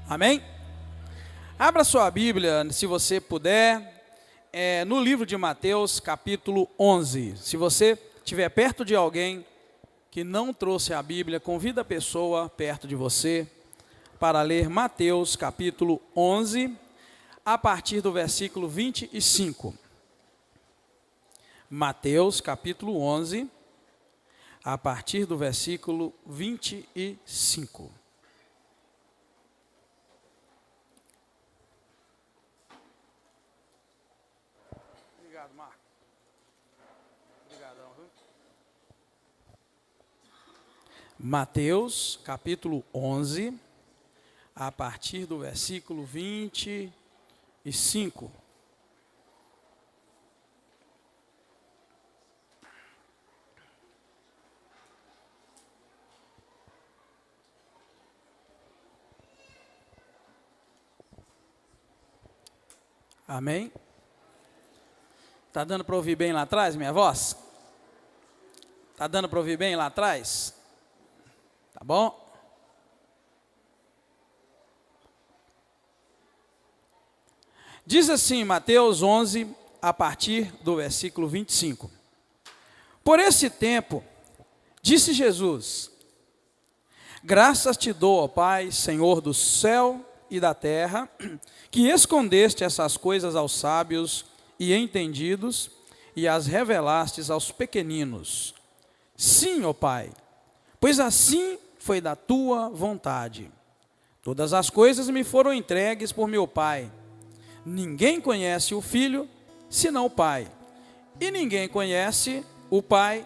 Amém? Abra sua Bíblia, se você puder, no livro de Mateus, capítulo 11. Se você estiver perto de alguém que não trouxe a Bíblia, convida a pessoa perto de você para ler Mateus, capítulo 11, a partir do versículo 25. Mateus, capítulo 11, a partir do versículo 25. Obrigado, Marco. Obrigadão, viu? Mateus, capítulo 11, a partir do versículo 25. Amém? Tá dando para ouvir bem lá atrás, minha voz? Tá dando para ouvir bem lá atrás? Tá bom? Diz assim, Mateus 11, a partir do versículo 25. Por esse tempo, disse Jesus: graças te dou, ó Pai, Senhor do céu e da terra, que escondeste essas coisas aos sábios e entendidos, e as revelastes aos pequeninos. Sim, ó Pai, pois assim foi da tua vontade. Todas as coisas me foram entregues por meu Pai. Ninguém conhece o Filho, senão o Pai. E ninguém conhece o Pai,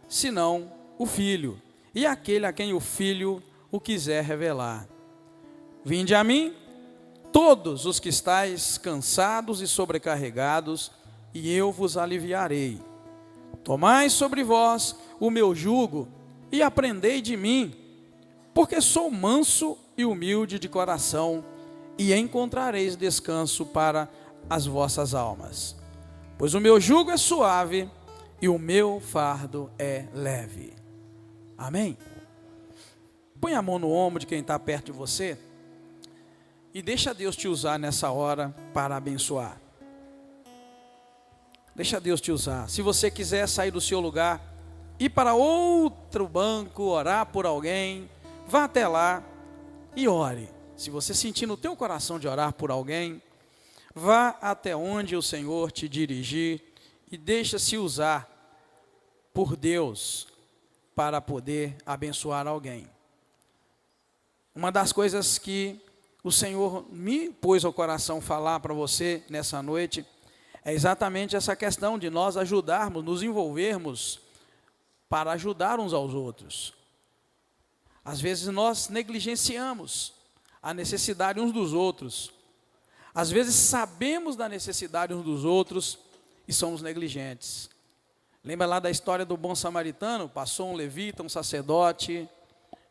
senão o Filho. E aquele a quem o Filho o quiser revelar. Vinde a mim, todos os que estáis cansados e sobrecarregados, e eu vos aliviarei. Tomai sobre vós o meu jugo, e aprendei de mim, porque sou manso e humilde de coração, e encontrareis descanso para as vossas almas. Pois o meu jugo é suave, e o meu fardo é leve. Amém? Põe a mão no ombro de quem está perto de você, e deixa Deus te usar nessa hora para abençoar. Deixa Deus te usar. Se você quiser sair do seu lugar, ir para outro banco, orar por alguém, vá até lá e ore. Se você sentir no teu coração de orar por alguém, vá até onde o Senhor te dirigir e deixa-se usar por Deus para poder abençoar alguém. Uma das coisas que o Senhor me pôs ao coração falar para você nessa noite é exatamente essa questão de nós ajudarmos, nos envolvermos para ajudar uns aos outros. Às vezes nós negligenciamos a necessidade uns dos outros. Às vezes sabemos da necessidade uns dos outros e somos negligentes. Lembra lá da história do bom samaritano? Passou um levita, um sacerdote,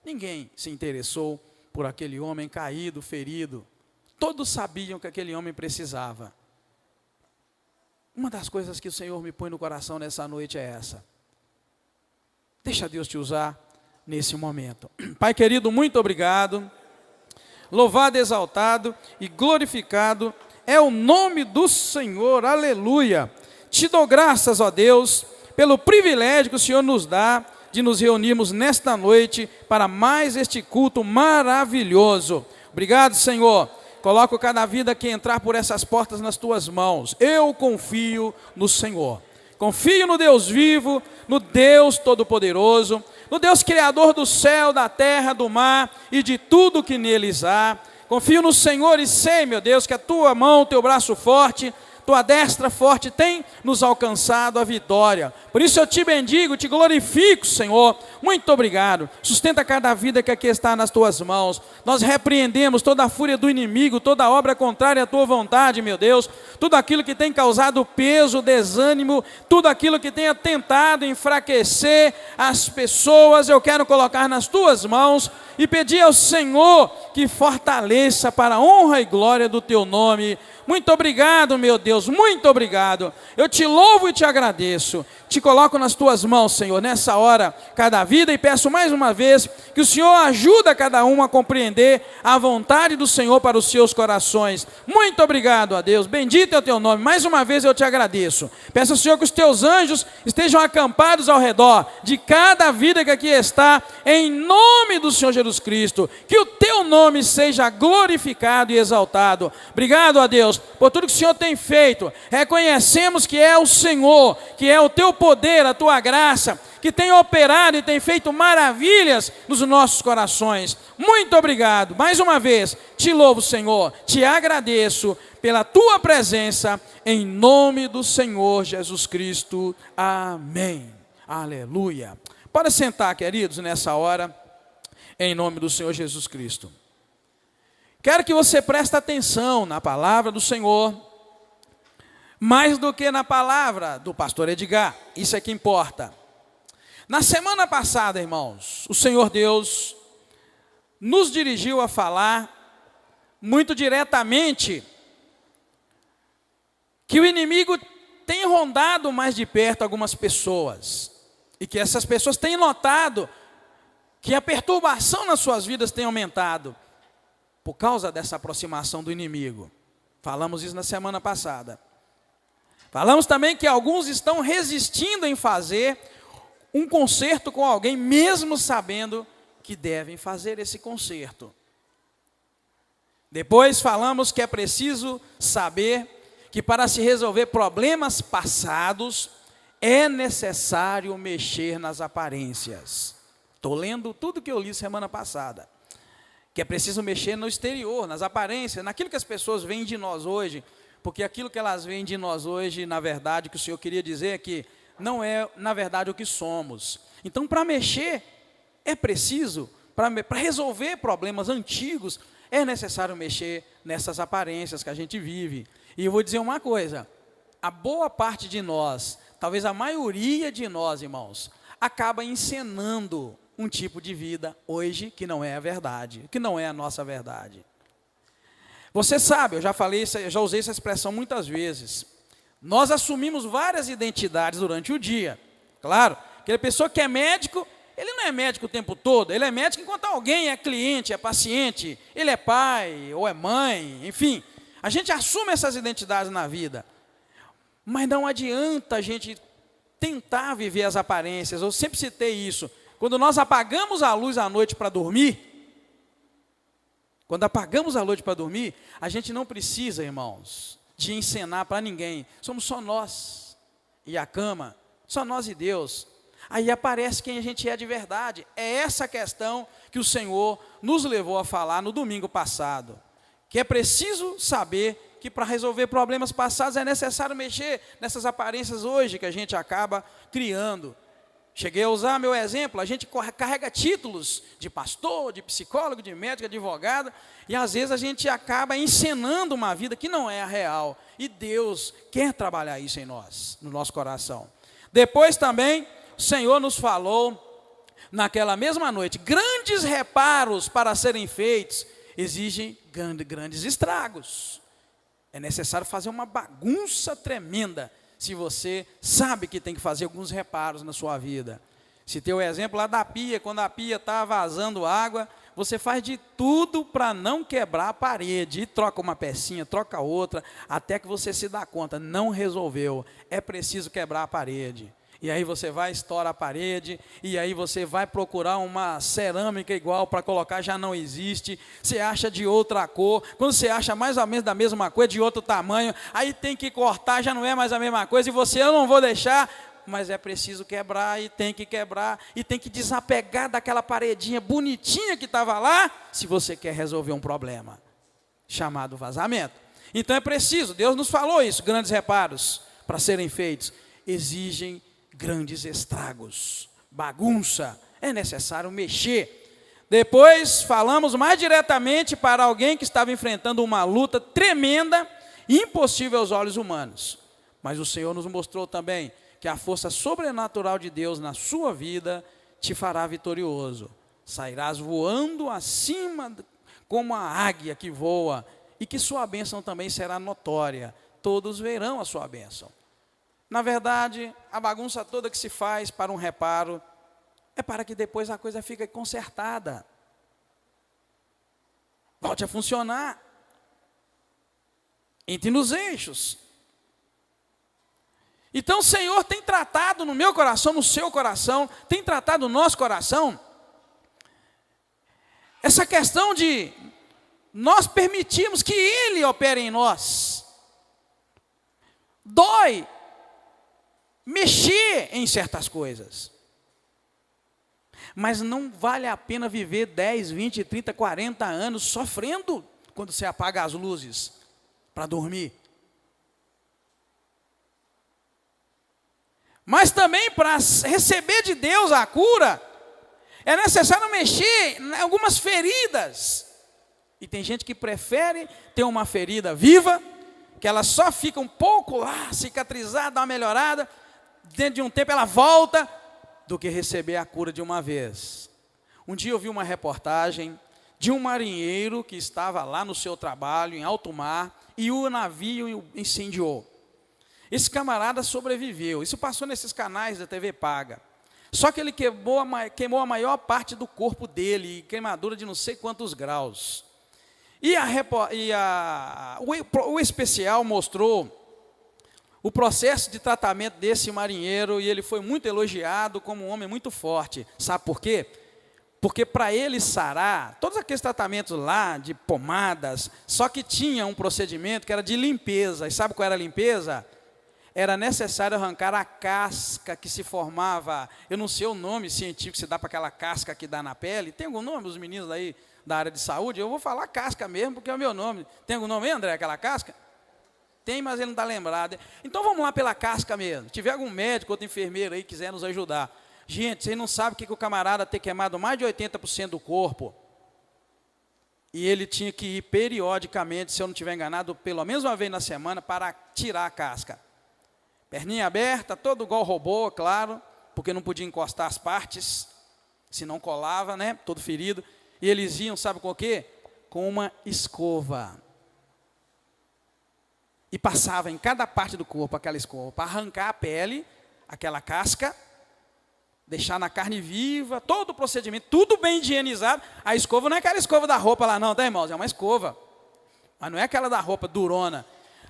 ninguém se interessou por aquele homem caído, ferido. Todos sabiam que aquele homem precisava. Uma das coisas que o Senhor me põe no coração nessa noite é essa. Deixa Deus te usar nesse momento. Pai querido, muito obrigado. Louvado, exaltado e glorificado é o nome do Senhor. Aleluia. Te dou graças, ó Deus, pelo privilégio que o Senhor nos dá de nos reunirmos nesta noite para mais este culto maravilhoso. Obrigado, Senhor. Coloco cada vida que entrar por essas portas nas tuas mãos. Eu confio no Senhor. Confio no Deus vivo, no Deus todo-poderoso, no Deus criador do céu, da terra, do mar e de tudo que neles há. Confio no Senhor e sei, meu Deus, que a tua mão, teu braço forte, tua destra forte tem nos alcançado a vitória. Por isso eu te bendigo, te glorifico, Senhor. Muito obrigado. Sustenta cada vida que aqui está nas tuas mãos. Nós repreendemos toda a fúria do inimigo, toda obra contrária à tua vontade, meu Deus. Tudo aquilo que tem causado peso, desânimo, tudo aquilo que tenha tentado enfraquecer as pessoas, eu quero colocar nas tuas mãos e pedir ao Senhor que fortaleça para a honra e glória do teu nome. Muito obrigado, meu Deus, muito obrigado. Eu te louvo e te agradeço. Te coloco nas tuas mãos, Senhor, nessa hora, cada vida, e peço mais uma vez que o Senhor ajude cada um a compreender a vontade do Senhor para os seus corações. Muito obrigado, a Deus. Bendito é o teu nome. Mais uma vez eu te agradeço. Peço ao Senhor que os teus anjos estejam acampados ao redor de cada vida que aqui está, em nome do Senhor Jesus Cristo. Que o teu nome seja glorificado e exaltado. Obrigado, a Deus, por tudo que o Senhor tem feito. Reconhecemos que é o Senhor, que é o teu poder, a tua graça, que tem operado e tem feito maravilhas nos nossos corações. Muito obrigado. Mais uma vez, te louvo, Senhor, te agradeço pela tua presença, em nome do Senhor Jesus Cristo. Amém. Aleluia. Pode sentar, queridos, nessa hora, em nome do Senhor Jesus Cristo. Quero que você preste atenção na palavra do Senhor, mais do que na palavra do pastor Edgar. Isso é que importa. Na semana passada, irmãos, o Senhor Deus nos dirigiu a falar muito diretamente que o inimigo tem rondado mais de perto algumas pessoas, e que essas pessoas têm notado que a perturbação nas suas vidas tem aumentado por causa dessa aproximação do inimigo. Falamos isso na semana passada. Falamos também que alguns estão resistindo em fazer um concerto com alguém, mesmo sabendo que devem fazer esse concerto. Depois falamos que é preciso saber que para se resolver problemas passados, é necessário mexer nas aparências. Estou lendo tudo que eu li semana passada. Que é preciso mexer no exterior, nas aparências, naquilo que as pessoas veem de nós hoje, porque aquilo que elas veem de nós hoje, na verdade, o que o Senhor queria dizer é que não é, na verdade, o que somos. Então, para mexer, é preciso, para resolver problemas antigos, é necessário mexer nessas aparências que a gente vive. E eu vou dizer uma coisa, a boa parte de nós, talvez a maioria de nós, irmãos, acaba encenando um tipo de vida hoje que não é a verdade, que não é a nossa verdade. Você sabe, eu já falei, eu já usei essa expressão muitas vezes. Nós assumimos várias identidades durante o dia. Claro, aquela pessoa que é médico, ele não é médico o tempo todo, ele é médico enquanto alguém é cliente, é paciente, ele é pai ou é mãe, enfim. A gente assume essas identidades na vida. Mas não adianta a gente tentar viver as aparências. Eu sempre citei isso. Quando nós apagamos a luz à noite para dormir, a gente não precisa, irmãos, de encenar para ninguém. Somos só nós e a cama, só nós e Deus. Aí aparece quem a gente é de verdade. É essa questão que o Senhor nos levou a falar no domingo passado. Que é preciso saber que para resolver problemas passados é necessário mexer nessas aparências hoje que a gente acaba criando. Cheguei a usar meu exemplo, a gente carrega títulos de pastor, de psicólogo, de médico, advogado, e às vezes a gente acaba encenando uma vida que não é a real. E Deus quer trabalhar isso em nós, no nosso coração. Depois também, o Senhor nos falou, naquela mesma noite, grandes reparos para serem feitos, exigem grandes estragos. É necessário fazer uma bagunça tremenda, se você sabe que tem que fazer alguns reparos na sua vida. Citei o exemplo lá da pia, quando a pia está vazando água, você faz de tudo para não quebrar a parede, e troca uma pecinha, troca outra, até que você se dá conta, não resolveu, é preciso quebrar a parede. E aí você vai, estoura a parede, e aí você vai procurar uma cerâmica igual para colocar, já não existe, você acha de outra cor, quando você acha mais ou menos da mesma coisa, de outro tamanho, aí tem que cortar, já não é mais a mesma coisa, e você, eu não vou deixar, mas é preciso quebrar, e tem que desapegar daquela paredinha bonitinha que estava lá, se você quer resolver um problema, chamado vazamento. Então é preciso, Deus nos falou isso, grandes reparos para serem feitos, exigem grandes estragos, bagunça, é necessário mexer. Depois falamos mais diretamente para alguém que estava enfrentando uma luta tremenda, impossível aos olhos humanos. Mas o Senhor nos mostrou também que a força sobrenatural de Deus na sua vida te fará vitorioso. Sairás voando acima como a águia que voa, e que sua bênção também será notória. Todos verão a sua bênção. Na verdade, a bagunça toda que se faz para um reparo é para que depois a coisa fique consertada. Volte a funcionar. Entre nos eixos. Então o Senhor tem tratado no meu coração, no seu coração, tem tratado no nosso coração, essa questão de nós permitirmos que Ele opere em nós. Dói mexer em certas coisas. Mas não vale a pena viver 10, 20, 30, 40 anos sofrendo quando você apaga as luzes para dormir. Mas também para receber de Deus a cura, é necessário mexer em algumas feridas. E tem gente que prefere ter uma ferida viva, que ela só fica um pouco lá, cicatrizada, dá uma melhorada, dentro de um tempo ela volta, do que receber a cura de uma vez. Um dia eu vi uma reportagem de um marinheiro que estava lá no seu trabalho, em alto mar, e o navio incendiou. Esse camarada sobreviveu. Isso passou nesses canais da TV paga. Só que ele queimou a maior parte do corpo dele, queimadura de não sei quantos graus. O especial mostrou o processo de tratamento desse marinheiro, e ele foi muito elogiado como um homem muito forte. Sabe por quê? Porque para ele sarar, todos aqueles tratamentos lá, de pomadas, só que tinha um procedimento que era de limpeza. E sabe qual era a limpeza? Era necessário arrancar a casca que se formava, eu não sei o nome científico que se dá para aquela casca que dá na pele. Tem algum nome, os meninos aí da área de saúde? Eu vou falar casca mesmo, porque é o meu nome. Tem algum nome, André, aquela casca? Tem, mas ele não está lembrado. Então vamos lá pela casca mesmo. Se tiver algum médico, outro enfermeiro aí que quiser nos ajudar. Gente, vocês não sabem o que o camarada tem queimado mais de 80% do corpo. E ele tinha que ir periodicamente, se eu não estiver enganado, pelo menos uma vez na semana, para tirar a casca. Perninha aberta, todo igual robô, claro, porque não podia encostar as partes, senão colava, né, todo ferido. E eles iam, sabe com o quê? Com uma escova. E passava em cada parte do corpo aquela escova, para arrancar a pele, aquela casca, deixar na carne viva, todo o procedimento, tudo bem higienizado. A escova não é aquela escova da roupa lá não, tá, irmãos? É uma escova, mas não é aquela da roupa durona.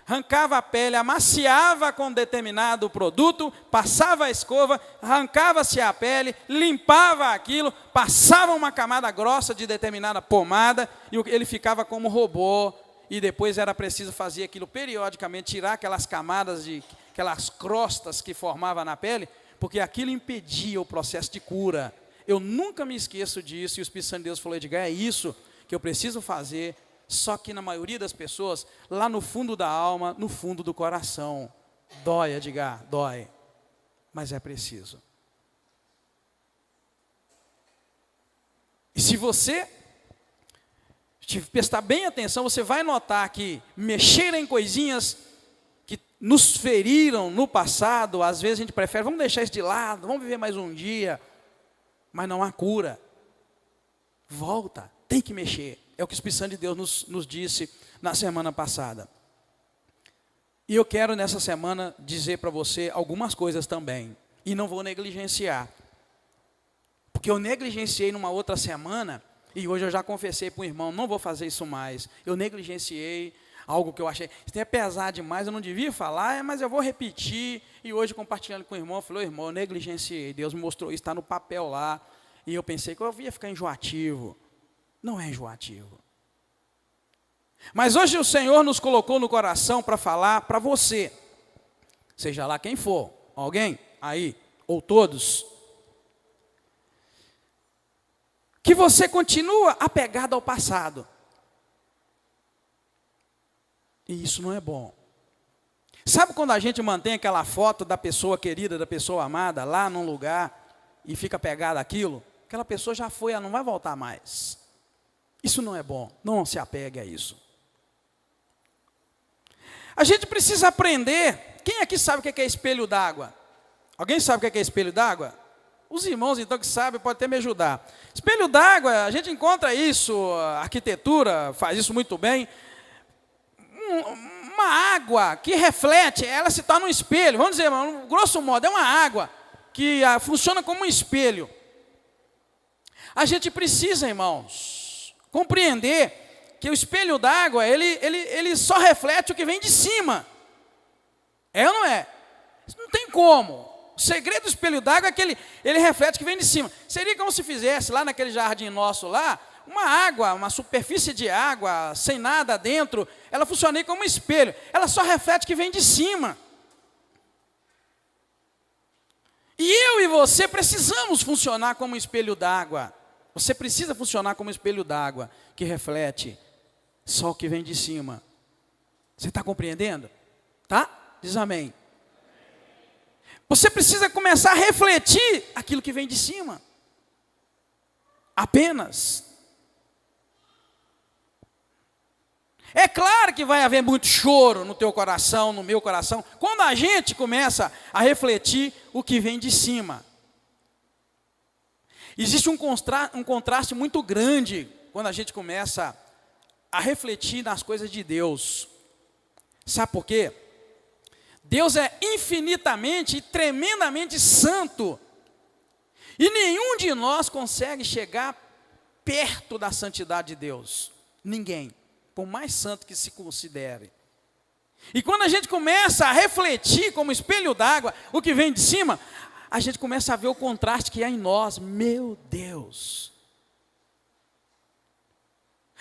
Arrancava a pele, amaciava com determinado produto, passava a escova, arrancava-se a pele, limpava aquilo, passava uma camada grossa de determinada pomada, e ele ficava como robô, e depois era preciso fazer aquilo periodicamente, tirar aquelas camadas, aquelas crostas que formava na pele, porque aquilo impedia o processo de cura. Eu nunca me esqueço disso, e o Espírito Santo de Deus falou: Edgar, é isso que eu preciso fazer. Só que na maioria das pessoas, lá no fundo da alma, no fundo do coração, dói, Edgar, dói, mas é preciso. E se você prestar bem atenção, você vai notar que mexer em coisinhas que nos feriram no passado, às vezes a gente prefere, vamos deixar isso de lado, vamos viver mais um dia, mas não há cura. Volta, tem que mexer. É o que o Espírito Santo de Deus nos disse na semana passada. E eu quero nessa semana dizer para você algumas coisas também. E não vou negligenciar. Porque eu negligenciei numa outra semana, e hoje eu já confessei para o irmão, não vou fazer isso mais. Eu negligenciei algo que eu achei, isso é pesado demais, eu não devia falar, mas eu vou repetir. E hoje, compartilhando com o irmão, eu falei: irmão, eu negligenciei. Deus me mostrou isso, está no papel lá. E eu pensei que eu ia ficar enjoativo. Não é enjoativo. Mas hoje o Senhor nos colocou no coração para falar para você, seja lá quem for, alguém aí, ou todos, que você continua apegado ao passado. E isso não é bom. Sabe quando a gente mantém aquela foto da pessoa querida, da pessoa amada, lá num lugar, e fica apegado àquilo? Aquela pessoa já foi, ela não vai voltar mais. Isso não é bom, não se apegue a isso. A gente precisa aprender. Quem aqui sabe o que é espelho d'água? Alguém sabe o que é espelho d'água? Os irmãos então que sabem podem até me ajudar. Espelho d'água, a gente encontra isso, a arquitetura faz isso muito bem. Uma água que reflete, ela se torna um espelho. Vamos dizer, grosso modo, é uma água que funciona como um espelho. A gente precisa, irmãos, compreender que o espelho d'água, ele só reflete o que vem de cima. É ou não é? Não tem como. O segredo do espelho d'água é que ele reflete o que vem de cima. Seria como se fizesse lá naquele jardim nosso lá, uma água, uma superfície de água, sem nada dentro, ela funcionaria como um espelho. Ela só reflete o que vem de cima. E eu e você precisamos funcionar como um espelho d'água. Você precisa funcionar como um espelho d'água, que reflete só o que vem de cima. Você está compreendendo? Tá? Diz amém. Você precisa começar a refletir aquilo que vem de cima. Apenas. É claro que vai haver muito choro no teu coração, no meu coração, quando a gente começa a refletir o que vem de cima. Existe um contraste muito grande quando a gente começa a refletir nas coisas de Deus. Sabe por quê? Deus é infinitamente e tremendamente santo. E nenhum de nós consegue chegar perto da santidade de Deus. Ninguém. Por mais santo que se considere. E quando a gente começa a refletir como espelho d'água o que vem de cima, a gente começa a ver o contraste que há em nós. Meu Deus!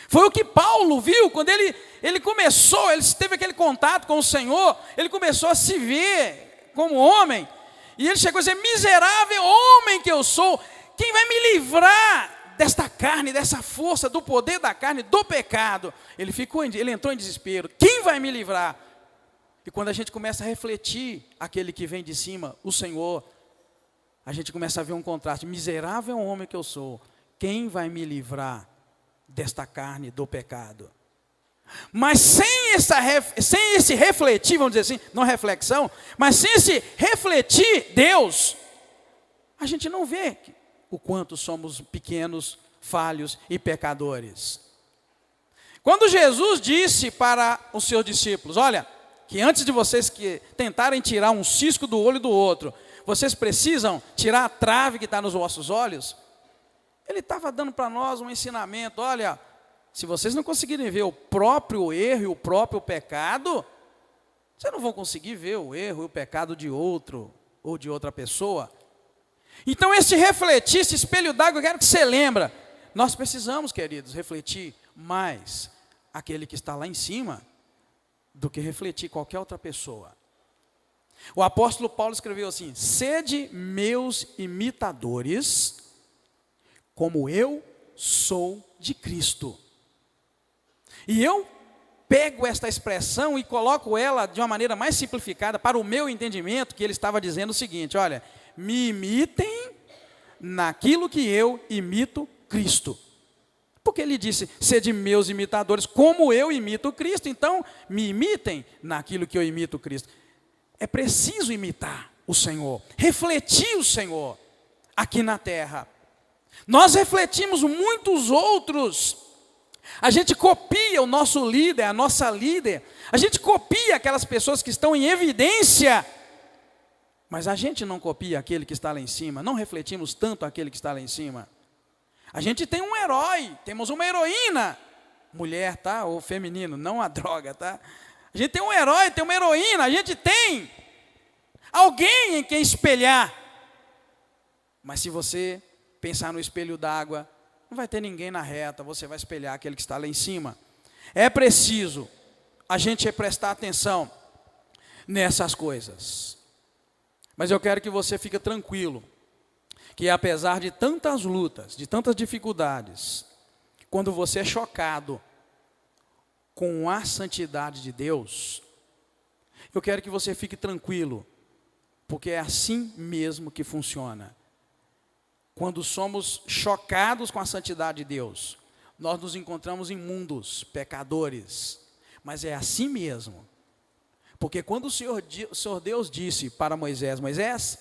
Foi o que Paulo viu quando ele começou, ele teve aquele contato com o Senhor, ele começou a se ver como homem, e ele chegou a dizer: miserável homem que eu sou, quem vai me livrar desta carne, dessa força, do poder da carne, do pecado? Ele entrou em desespero. Quem vai me livrar? E quando a gente começa a refletir aquele que vem de cima, o Senhor, a gente começa a ver um contraste. Miserável homem que eu sou, quem vai me livrar desta carne, do pecado? Mas sem esse refletir, vamos dizer assim, não reflexão, mas sem esse refletir Deus, a gente não vê o quanto somos pequenos, falhos e pecadores. Quando Jesus disse para os seus discípulos: olha, que antes de vocês que tentarem tirar um cisco do olho do outro, vocês precisam tirar a trave que está nos vossos olhos. Ele estava dando para nós um ensinamento: olha, se vocês não conseguirem ver o próprio erro e o próprio pecado, vocês não vão conseguir ver o erro e o pecado de outro ou de outra pessoa. Então esse refletir, esse espelho d'água, eu quero que você lembre. Nós precisamos, queridos, refletir mais aquele que está lá em cima do que refletir qualquer outra pessoa. O apóstolo Paulo escreveu assim: sede meus imitadores, como eu sou de Cristo. E eu pego esta expressão e coloco ela de uma maneira mais simplificada para o meu entendimento, que ele estava dizendo o seguinte: olha, me imitem naquilo que eu imito Cristo. Porque ele disse: sede meus imitadores, como eu imito Cristo. Então, me imitem naquilo que eu imito Cristo. É preciso imitar o Senhor, refletir o Senhor aqui na terra. Nós refletimos muitos outros. A gente copia o nosso líder, a nossa líder. A gente copia aquelas pessoas que estão em evidência. Mas a gente não copia aquele que está lá em cima. Não refletimos tanto aquele que está lá em cima. A gente tem um herói, temos uma heroína. Mulher, tá? Ou feminino, não a droga, tá? A gente tem um herói, tem uma heroína. A gente tem alguém em quem espelhar. Mas se você pensar no espelho d'água, não vai ter ninguém na reta, você vai espelhar aquele que está lá em cima. É preciso a gente prestar atenção nessas coisas. Mas eu quero que você fique tranquilo, que apesar de tantas lutas, de tantas dificuldades, quando você é chocado com a santidade de Deus, eu quero que você fique tranquilo, porque é assim mesmo que funciona. Quando somos chocados com a santidade de Deus, nós nos encontramos imundos, pecadores. Mas é assim mesmo. Porque quando o Senhor Deus disse para Moisés: Moisés,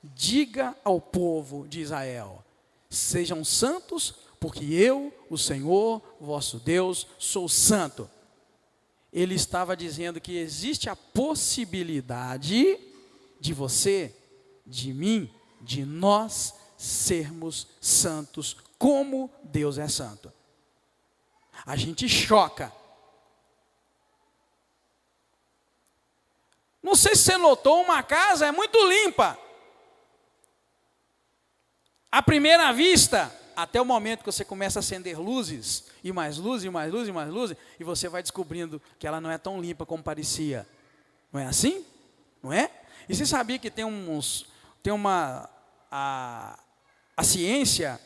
diga ao povo de Israel: sejam santos, porque eu, o Senhor, vosso Deus, sou santo. ele estava dizendo que existe a possibilidade de você, de mim, de nós sermos santos como Deus é santo. A gente choca. Não sei se você notou, uma casa é muito limpa. À primeira vista, até o momento que você começa a acender luzes, e mais luzes, e mais luzes, e mais luzes, e você vai descobrindo que ela não é tão limpa como parecia. Não é assim? Não é? E você sabia que a ciência,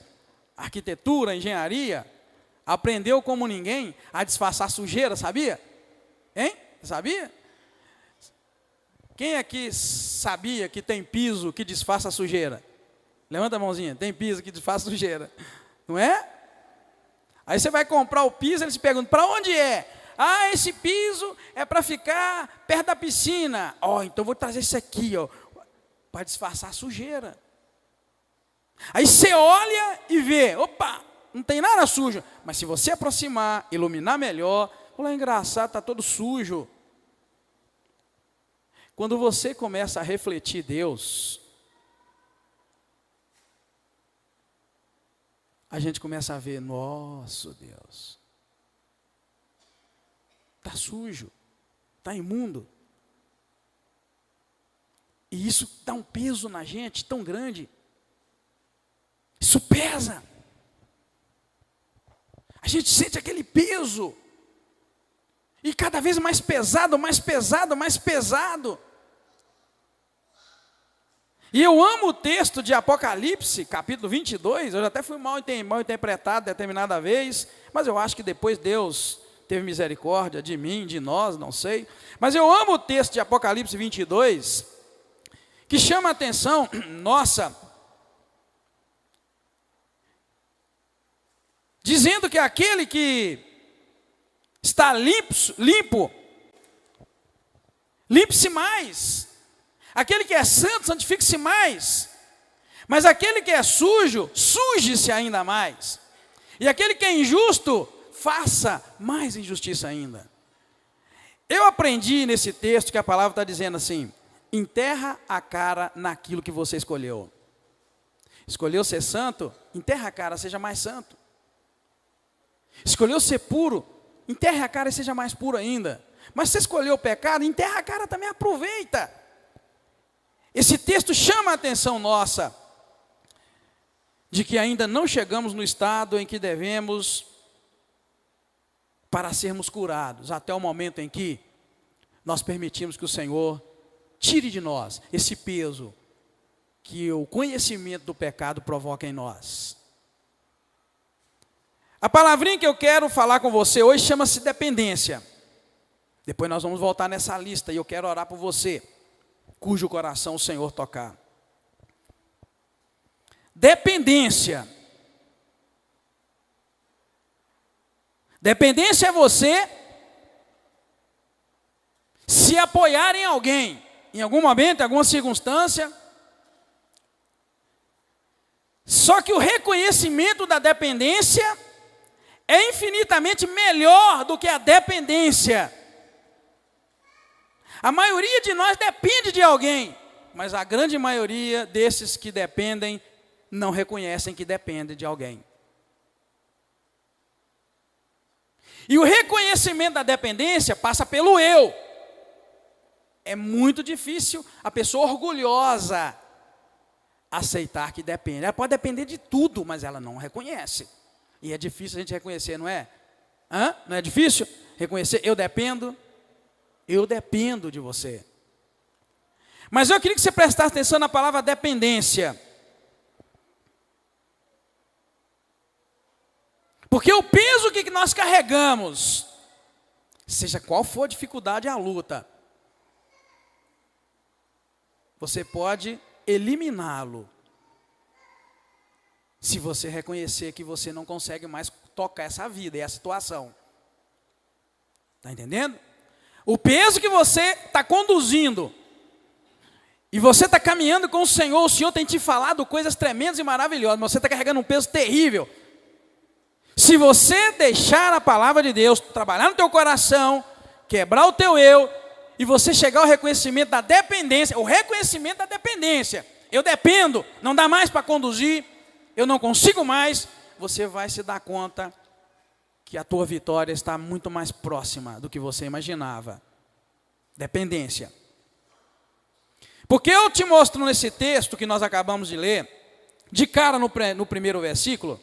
a arquitetura, a engenharia, aprendeu como ninguém a disfarçar sujeira, sabia? Hein? Sabia? Quem aqui sabia que tem piso que disfarça a sujeira? Levanta a mãozinha, tem piso que disfarça a sujeira. Não é? Aí você vai comprar o piso, eles perguntam, para onde é? Ah, esse piso é para ficar perto da piscina. Ó, então vou trazer esse aqui, ó, para disfarçar a sujeira. Aí você olha e vê, opa, não tem nada sujo. Mas se você aproximar, iluminar melhor, olha, engraçado, está todo sujo. Quando você começa a refletir Deus, a gente começa a ver, nosso Deus, está sujo, está imundo. E isso dá um peso na gente tão grande. Isso pesa. A gente sente aquele peso. E cada vez mais pesado, mais pesado, mais pesado. E eu amo o texto de Apocalipse, capítulo 22, eu já até fui mal interpretado determinada vez, mas eu acho que depois Deus teve misericórdia de mim, de nós, não sei. Mas eu amo o texto de Apocalipse 22, que chama a atenção nossa, dizendo que aquele que está limpo, limpe-se mais. Aquele que é santo, santifique-se mais. Mas aquele que é sujo, suje-se ainda mais. E aquele que é injusto, faça mais injustiça ainda. Eu aprendi nesse texto que a palavra está dizendo assim, enterra a cara naquilo que você escolheu. Escolheu ser santo? Enterra a cara, seja mais santo. Escolheu ser puro? Enterre a cara e seja mais puro ainda. Mas se você escolheu o pecado, enterra a cara também, aproveita. Esse texto chama a atenção nossa, de que ainda não chegamos no estado em que devemos para sermos curados, até o momento em que nós permitimos que o Senhor tire de nós esse peso que o conhecimento do pecado provoca em nós. A palavrinha que eu quero falar com você hoje chama-se dependência. Depois nós vamos voltar nessa lista e eu quero orar por você, cujo coração o Senhor tocar. Dependência. Dependência é você se apoiar em alguém, em algum momento, em alguma circunstância. Só que o reconhecimento da dependência é infinitamente melhor do que a dependência. A maioria de nós depende de alguém, mas a grande maioria desses que dependem não reconhecem que dependem de alguém. E o reconhecimento da dependência passa pelo eu. É muito difícil a pessoa orgulhosa aceitar que depende. Ela pode depender de tudo, mas ela não reconhece. E é difícil a gente reconhecer, não é? Não é difícil reconhecer? Eu dependo de você. Mas eu queria que você prestasse atenção na palavra dependência. Porque o peso que nós carregamos, seja qual for a dificuldade e a luta, você pode eliminá-lo, se você reconhecer que você não consegue mais tocar essa vida e a situação. Está entendendo? O peso que você está conduzindo, e você está caminhando com o Senhor tem te falado coisas tremendas e maravilhosas, mas você está carregando um peso terrível. Se você deixar a palavra de Deus trabalhar no teu coração, quebrar o teu eu, e você chegar ao reconhecimento da dependência, o reconhecimento da dependência. Eu dependo, não dá mais para conduzir, eu não consigo mais. Você vai se dar conta que a tua vitória está muito mais próxima do que você imaginava. Dependência. Porque eu te mostro nesse texto que nós acabamos de ler, de cara no primeiro versículo,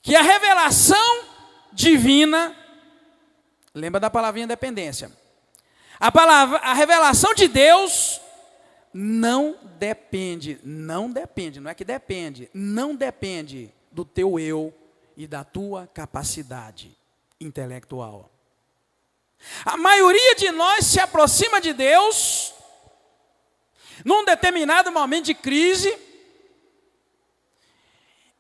que a revelação divina, lembra da palavrinha dependência, a revelação de Deus não depende, não é que depende, não depende do teu eu e da tua capacidade intelectual. A maioria de nós se aproxima de Deus num determinado momento de crise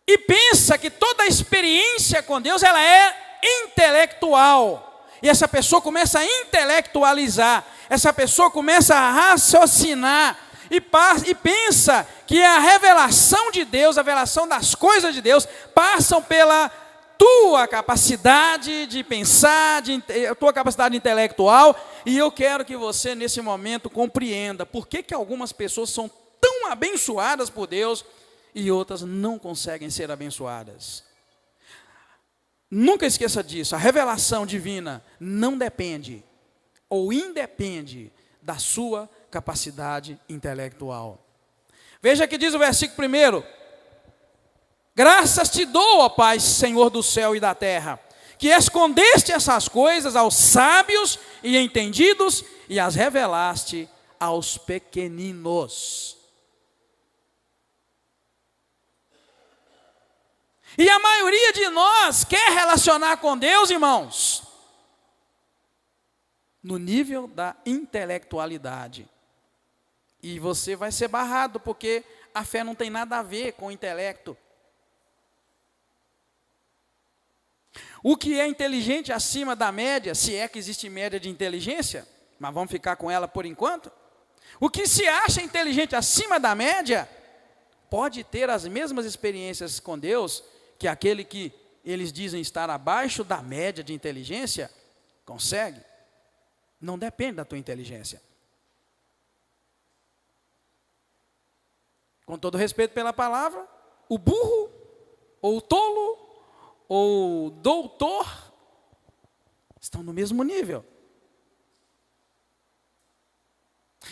e pensa que toda a experiência com Deus ela é intelectual. E essa pessoa começa a intelectualizar, essa pessoa começa a raciocinar e pensa que a revelação de Deus, a revelação das coisas de Deus passam pela tua capacidade de pensar, a tua capacidade intelectual, e eu quero que você nesse momento compreenda por que algumas pessoas são tão abençoadas por Deus e outras não conseguem ser abençoadas. Nunca esqueça disso, a revelação divina não depende ou independe da sua capacidade intelectual. Veja que diz o versículo 1: graças te dou, ó Pai, Senhor do céu e da terra, que escondeste essas coisas aos sábios e entendidos e as revelaste aos pequeninos. E a maioria de nós quer relacionar com Deus, irmãos, no nível da intelectualidade. E você vai ser barrado, porque a fé não tem nada a ver com o intelecto. O que é inteligente acima da média, se é que existe média de inteligência, mas vamos ficar com ela por enquanto. O que se acha inteligente acima da média, pode ter as mesmas experiências com Deus, que aquele que eles dizem estar abaixo da média de inteligência, consegue. Não depende da tua inteligência. Com todo respeito pela palavra, o burro, ou o tolo, ou o doutor, estão no mesmo nível.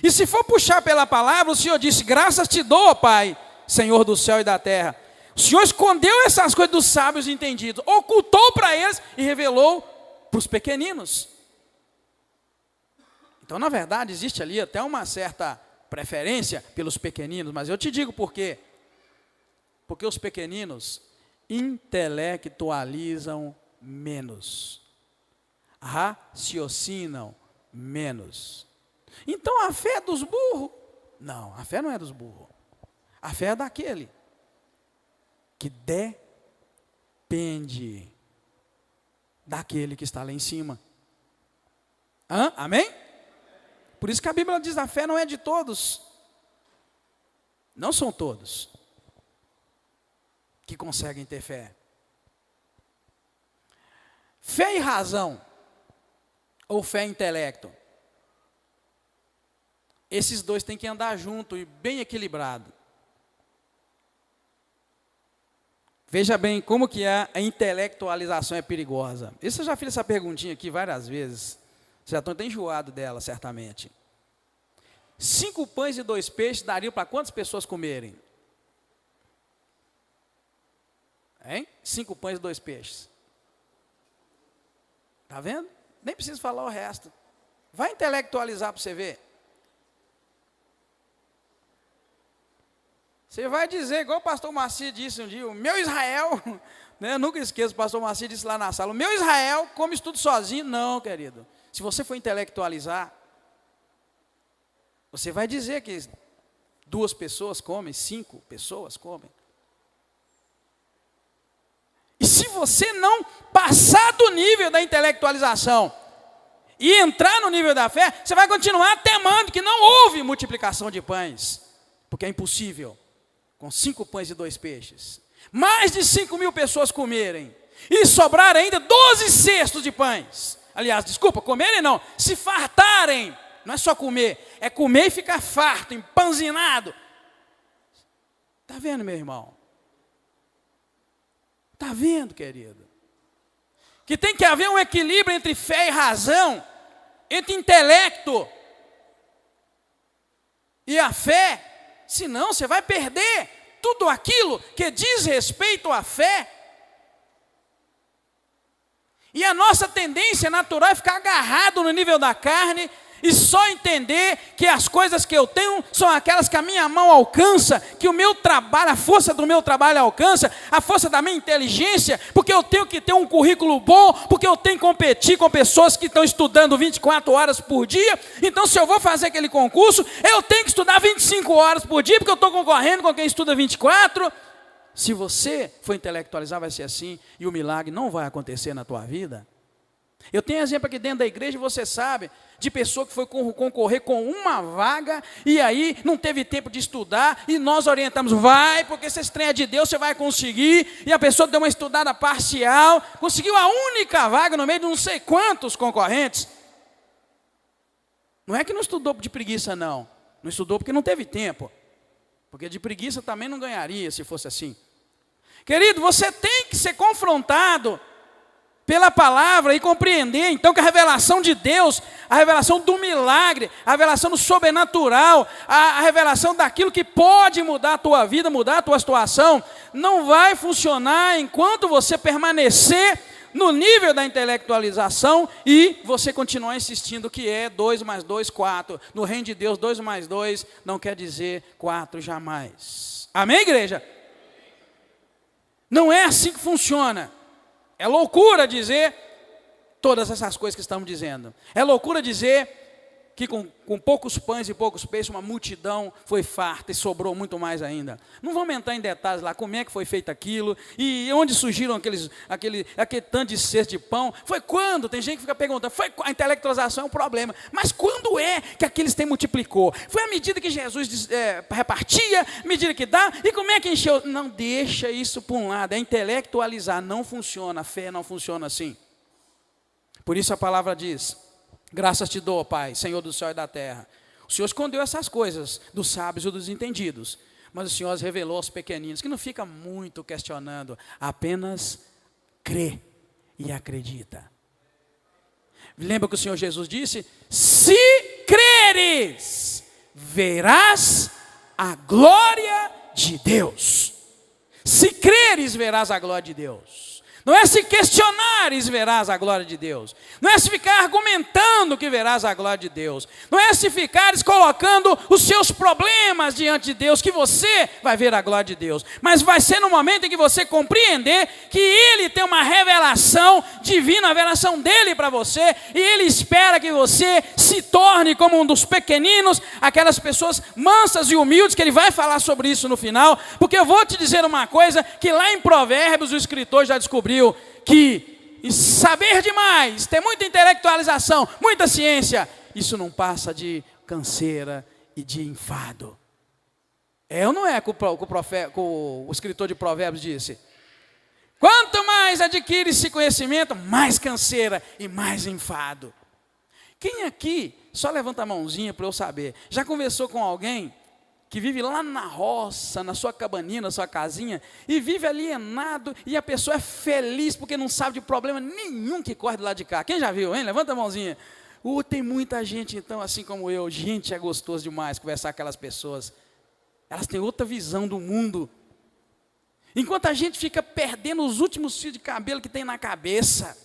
E se for puxar pela palavra, o Senhor disse: graças te dou, ó Pai, Senhor do céu e da terra. O Senhor escondeu essas coisas dos sábios e entendidos, ocultou para eles e revelou para os pequeninos. Então, na verdade, existe ali até uma certa preferência pelos pequeninos, mas eu te digo por quê. Porque os pequeninos intelectualizam menos, raciocinam menos. Então a fé é dos burros? Não, a fé não é dos burros. A fé é daquele que depende daquele que está lá em cima. Amém? Por isso que a Bíblia diz: a fé não é de todos. Não são todos que conseguem ter fé. Fé e razão, ou fé e intelecto, esses dois têm que andar junto e bem equilibrado. Veja bem como que a intelectualização é perigosa. Eu já fiz essa perguntinha aqui várias vezes. Você já está até enjoado dela, certamente. 5 pães e 2 peixes dariam para quantas pessoas comerem? 5 pães e 2 peixes. Está vendo? Nem preciso falar o resto. Vai intelectualizar para você ver. Você vai dizer, igual o pastor Marci disse um dia: o meu Israel, né, eu nunca esqueço, o pastor Marci disse lá na sala: o meu Israel come isso tudo sozinho. Não, querido. Se você for intelectualizar, você vai dizer que 2 pessoas comem, 5 pessoas comem. E se você não passar do nível da intelectualização e entrar no nível da fé, você vai continuar temendo que não houve multiplicação de pães, porque é impossível, com 5 pães e 2 peixes, mais de 5.000 pessoas comerem, e sobrar ainda 12 cestos de pães. aliás, desculpa, comerem não, se fartarem, não é só comer, é comer e ficar farto, empanzinado. Está vendo, meu irmão? Está vendo, querido? Que tem que haver um equilíbrio entre fé e razão, entre intelecto e a fé, senão você vai perder tudo aquilo que diz respeito à fé. E a nossa tendência natural é ficar agarrado no nível da carne e só entender que as coisas que eu tenho são aquelas que a minha mão alcança, que o meu trabalho, a força do meu trabalho alcança, a força da minha inteligência, porque eu tenho que ter um currículo bom, porque eu tenho que competir com pessoas que estão estudando 24 horas por dia. Então, se eu vou fazer aquele concurso, eu tenho que estudar 25 horas por dia, porque eu estou concorrendo com quem estuda 24. Se você for intelectualizar, vai ser assim, e o milagre não vai acontecer na tua vida. Eu tenho exemplo aqui dentro da igreja, você sabe, de pessoa que foi concorrer com uma vaga, e aí não teve tempo de estudar, e nós orientamos, vai, porque se esse trem é de Deus, você vai conseguir, e a pessoa deu uma estudada parcial, conseguiu a única vaga no meio de não sei quantos concorrentes. Não é que não estudou de preguiça, não estudou porque não teve tempo, porque de preguiça também não ganharia se fosse assim. Querido, você tem que ser confrontado pela palavra e compreender, então, que a revelação de Deus, a revelação do milagre, a revelação do sobrenatural, a revelação daquilo que pode mudar a tua vida, mudar a tua situação, não vai funcionar enquanto você permanecer no nível da intelectualização e você continuar insistindo que é 2 mais 2, 4. No reino de Deus, 2 mais 2 não quer dizer 4 jamais. Amém, igreja? Não é assim que funciona. É loucura dizer todas essas coisas que estamos dizendo. É loucura dizer que com poucos pães e poucos peixes, uma multidão foi farta e sobrou muito mais ainda. Não vamos entrar em detalhes lá, como é que foi feito aquilo, e onde surgiram aquele tanto de cesto de pão. Foi quando? Tem gente que fica perguntando, a intelectualização é um problema, mas quando é que aqueles tem multiplicou? Foi à medida que Jesus repartia, à medida que dá, e como é que encheu? Não, deixa isso por um lado, é intelectualizar, não funciona, a fé não funciona assim. Por isso a palavra diz, graças te dou, Pai, Senhor do céu e da terra. O Senhor escondeu essas coisas dos sábios e dos entendidos, mas o Senhor as revelou aos pequeninos, que não fica muito questionando, apenas crê e acredita. Lembra que o Senhor Jesus disse, se creres, verás a glória de Deus. Se creres, verás a glória de Deus. Não é se questionares, verás a glória de Deus. Não é se ficar argumentando que verás a glória de Deus. Não é se ficares colocando os seus problemas diante de Deus, que você vai ver a glória de Deus. Mas vai ser no momento em que você compreender que Ele tem uma revelação divina, a revelação dEle para você, e Ele espera que você se torne como um dos pequeninos, aquelas pessoas mansas e humildes, que Ele vai falar sobre isso no final, porque eu vou te dizer uma coisa, que lá em Provérbios o escritor já descobriu, que saber demais, ter muita intelectualização, muita ciência, isso não passa de canseira e de enfado. É ou não é que o escritor de Provérbios disse? Quanto mais adquire esse conhecimento, mais canseira e mais enfado. Quem aqui, só levanta a mãozinha para eu saber, já conversou com alguém que vive lá na roça, na sua cabaninha, na sua casinha, e vive alienado, e a pessoa é feliz porque não sabe de problema nenhum que corre do lado de cá. Quem já viu, hein? Levanta a mãozinha. Tem muita gente, então, assim como eu. Gente, é gostoso demais conversar com aquelas pessoas. Elas têm outra visão do mundo. Enquanto a gente fica perdendo os últimos fios de cabelo que tem na cabeça,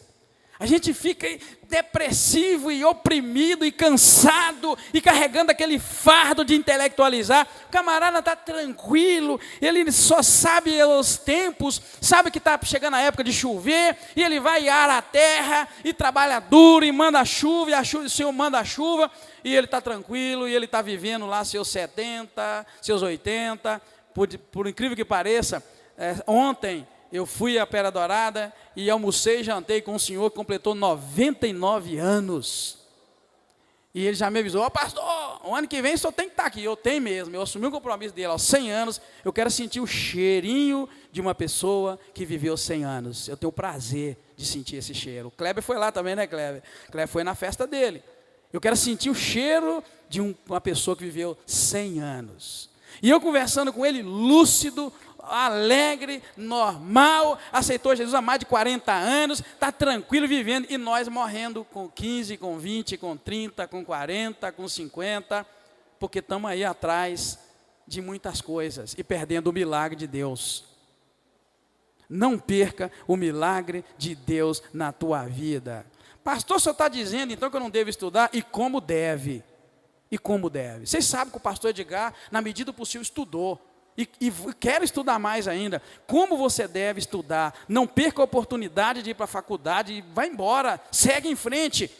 a gente fica depressivo e oprimido e cansado e carregando aquele fardo de intelectualizar. O camarada está tranquilo, ele só sabe os tempos, sabe que está chegando a época de chover, e ele vai e ara a terra, e trabalha duro, e manda a chuva, e o Senhor manda a chuva, e ele está tranquilo, e ele está vivendo lá seus 70, seus 80, por incrível que pareça, ontem eu fui à Pedra Dourada e almocei e jantei com um senhor que completou 99 anos. E ele já me avisou, pastor, o ano que vem o senhor tem que estar aqui. Eu tenho mesmo, eu assumi o compromisso dele aos 100 anos, eu quero sentir o cheirinho de uma pessoa que viveu 100 anos. Eu tenho o prazer de sentir esse cheiro. O Kleber foi lá também, né, Kleber? O Kleber foi na festa dele. Eu quero sentir o cheiro de uma pessoa que viveu 100 anos. E eu conversando com ele, lúcido, alegre, normal, aceitou Jesus há mais de 40 anos, está tranquilo vivendo, e nós morrendo com 15, com 20, com 30, com 40, com 50, porque estamos aí atrás de muitas coisas e perdendo o milagre de Deus. Não perca o milagre de Deus na tua vida. Pastor, o senhor está dizendo então que eu não devo estudar? E como deve? E como deve? Vocês sabem que o pastor Edgar, na medida do possível, estudou. E quero estudar mais ainda. Como você deve estudar? Não perca a oportunidade de ir para a faculdade e vai embora, segue em frente.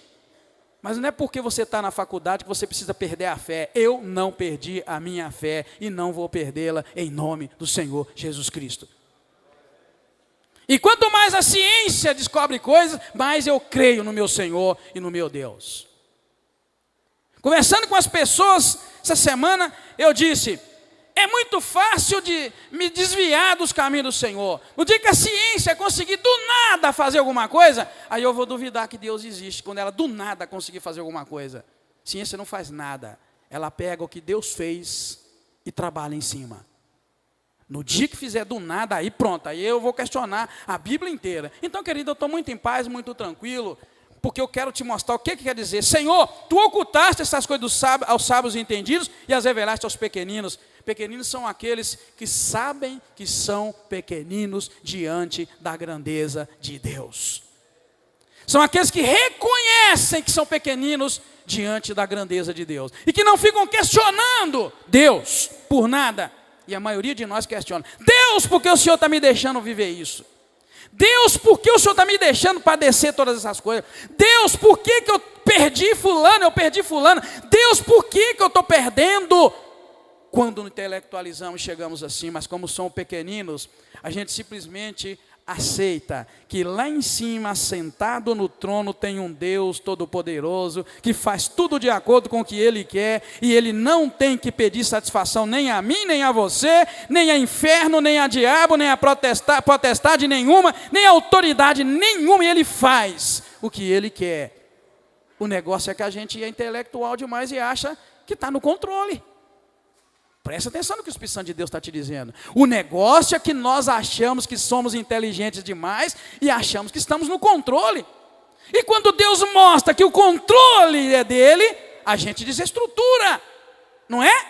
Mas não é porque você está na faculdade que você precisa perder a fé. Eu não perdi a minha fé e não vou perdê-la em nome do Senhor Jesus Cristo. E quanto mais a ciência descobre coisas, mais eu creio no meu Senhor e no meu Deus. Conversando com as pessoas essa semana, eu disse: é muito fácil de me desviar dos caminhos do Senhor. No dia que a ciência conseguir do nada fazer alguma coisa, aí eu vou duvidar que Deus existe, quando ela do nada conseguir fazer alguma coisa. Ciência não faz nada, ela pega o que Deus fez e trabalha em cima. No dia que fizer do nada, aí pronto, aí eu vou questionar a Bíblia inteira. Então, querido, eu estou muito em paz, muito tranquilo, porque eu quero te mostrar o que quer dizer. Senhor, tu ocultaste essas coisas aos sábios e entendidos e as revelaste aos pequeninos. Pequeninos são aqueles que sabem que são pequeninos diante da grandeza de Deus. São aqueles que reconhecem que são pequeninos diante da grandeza de Deus. E que não ficam questionando Deus por nada. E a maioria de nós questiona: Deus, por que o Senhor está me deixando viver isso? Deus, por que o Senhor está me deixando padecer todas essas coisas? Deus, por que eu perdi fulano, eu perdi fulano? Deus, por que eu estou perdendo? Quando intelectualizamos, chegamos assim, mas como somos pequeninos, a gente simplesmente aceita que lá em cima, sentado no trono, tem um Deus todo-poderoso, que faz tudo de acordo com o que Ele quer, e Ele não tem que pedir satisfação nem a mim, nem a você, nem a inferno, nem a diabo, nem a potestade nenhuma, nem a autoridade nenhuma, e Ele faz o que Ele quer. O negócio é que a gente é intelectual demais e acha que está no controle. Presta atenção no que o Espírito Santo de Deus está te dizendo. O negócio é que nós achamos que somos inteligentes demais e achamos que estamos no controle. E quando Deus mostra que o controle é dele, a gente desestrutura. Não é?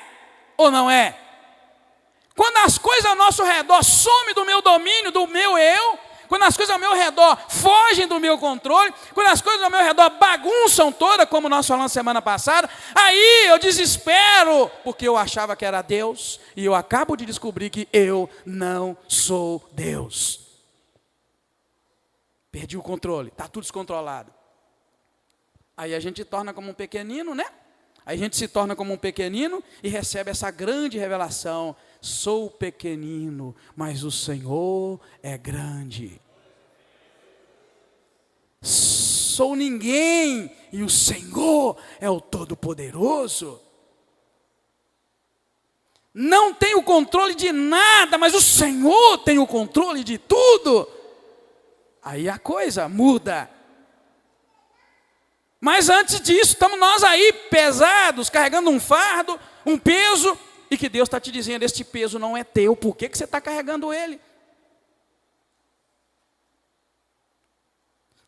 Ou não é? Quando as coisas ao nosso redor somem do meu domínio, do meu eu, quando as coisas ao meu redor fogem do meu controle, quando as coisas ao meu redor bagunçam toda, como nós falamos semana passada, aí eu desespero, porque eu achava que era Deus, e eu acabo de descobrir que eu não sou Deus. Perdi o controle, está tudo descontrolado. Aí a gente torna como um pequenino, né? Aí a gente se torna como um pequenino e recebe essa grande revelação: sou pequenino, mas o Senhor é grande. Sou ninguém e o Senhor é o Todo-Poderoso. Não tenho controle de nada, mas o Senhor tem o controle de tudo. Aí a coisa muda. Mas antes disso, estamos nós aí pesados, carregando um fardo, um peso, e que Deus está te dizendo: este peso não é teu, por que você está carregando ele?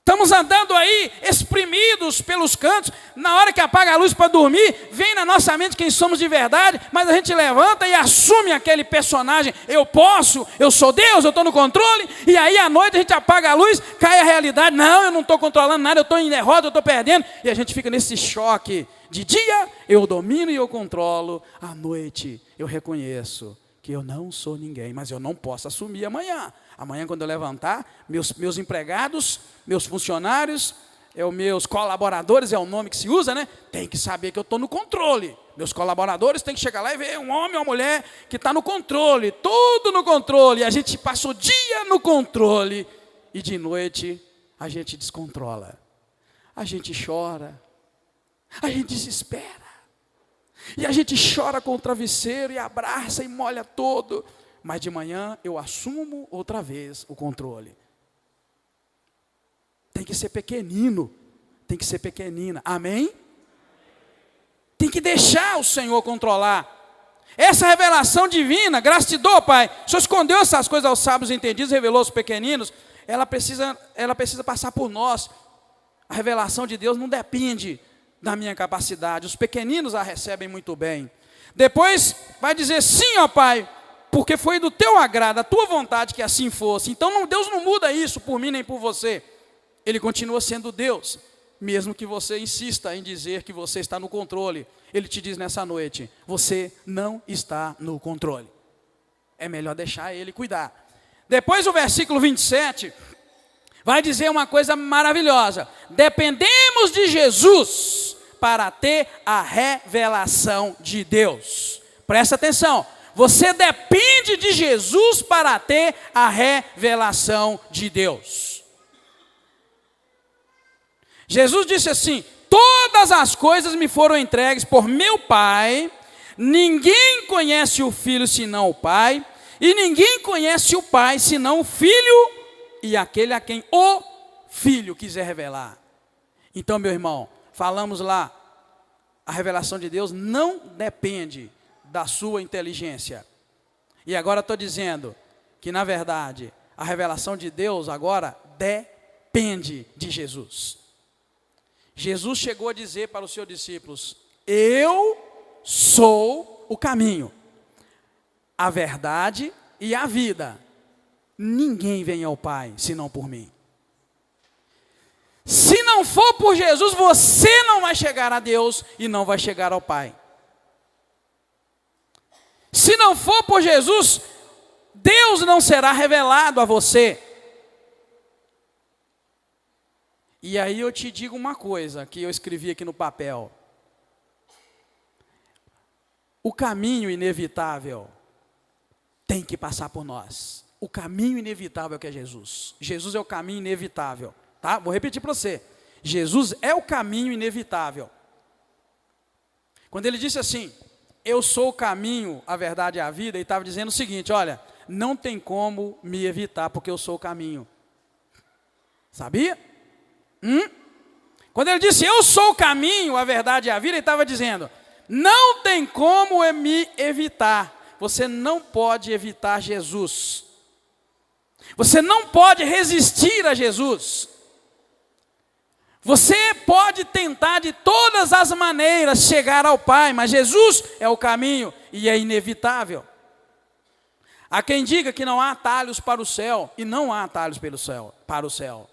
Estamos andando aí, exprimidos pelos cantos, na hora que apaga a luz para dormir, vem na nossa mente quem somos de verdade, mas a gente levanta e assume aquele personagem: eu posso, eu sou Deus, eu estou no controle, e aí à noite a gente apaga a luz, cai a realidade: não, eu não estou controlando nada, eu estou em derrota, eu estou perdendo, e a gente fica nesse choque. De dia eu domino e eu controlo, à noite eu reconheço que eu não sou ninguém, mas eu não posso assumir amanhã. Amanhã, quando eu levantar, meus empregados, meus funcionários, meus colaboradores, é o nome que se usa, né? Tem que saber que eu estou no controle. Meus colaboradores têm que chegar lá e ver um homem ou uma mulher que está no controle, tudo no controle. E a gente passa o dia no controle e de noite a gente descontrola. A gente chora, a gente desespera. E a gente chora com o travesseiro e abraça e molha todo. Mas de manhã eu assumo outra vez o controle. que ser pequenino, tem que ser pequenina. Amém? Tem que deixar o Senhor controlar. Essa revelação divina, graça te dou, Pai. O Senhor escondeu essas coisas aos sábios entendidos, revelou aos pequeninos. Ela precisa passar por nós. A revelação de Deus não depende da minha capacidade. Os pequeninos a recebem muito bem. Depois vai dizer, sim, ó Pai, porque foi do teu agrado, a tua vontade que assim fosse. Então Deus não muda isso por mim nem por você. Ele continua sendo Deus, mesmo que você insista em dizer que você está no controle. Ele te diz nessa noite, você não está no controle. É melhor deixar Ele cuidar. Depois o versículo 27 vai dizer uma coisa maravilhosa. Dependemos de Jesus para ter a revelação de Deus. Presta atenção. Você depende de Jesus para ter a revelação de Deus. Jesus disse assim, todas as coisas me foram entregues por meu Pai, ninguém conhece o Filho senão o Pai, e ninguém conhece o Pai senão o Filho e aquele a quem o Filho quiser revelar. Então, meu irmão, falamos lá, a revelação de Deus não depende da sua inteligência. E agora estou dizendo que, na verdade, a revelação de Deus agora depende de Jesus. Jesus chegou a dizer para os seus discípulos, eu sou o caminho, a verdade e a vida. Ninguém vem ao Pai, senão por mim. Se não for por Jesus, você não vai chegar a Deus e não vai chegar ao Pai. Se não for por Jesus, Deus não será revelado a você. E aí eu te digo uma coisa que eu escrevi aqui no papel. O caminho inevitável tem que passar por nós. O caminho inevitável que é Jesus. Jesus é o caminho inevitável. Tá? Vou repetir para você. Jesus é o caminho inevitável. Quando ele disse assim, eu sou o caminho, a verdade e a vida, ele estava dizendo o seguinte, olha, não tem como me evitar, porque eu sou o caminho. Sabia? Quando ele disse, eu sou o caminho, a verdade e a vida, ele estava dizendo, não tem como me evitar. Você não pode evitar Jesus. Você não pode resistir a Jesus. Você pode tentar de todas as maneiras chegar ao Pai, mas Jesus é o caminho e é inevitável. Há quem diga que não há atalhos para o céu, e não há atalhos para o céu.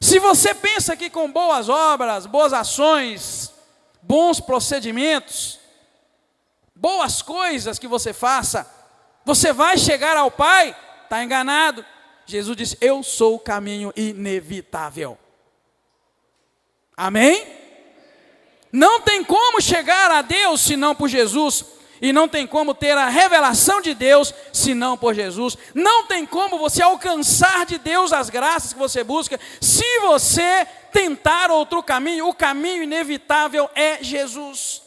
Se você pensa que com boas obras, boas ações, bons procedimentos, boas coisas que você faça, você vai chegar ao Pai, está enganado. Jesus disse, eu sou o caminho inevitável. Amém? Não tem como chegar a Deus senão por Jesus. E não tem como ter a revelação de Deus senão por Jesus. Não tem como você alcançar de Deus as graças que você busca se você tentar outro caminho. O caminho inevitável é Jesus.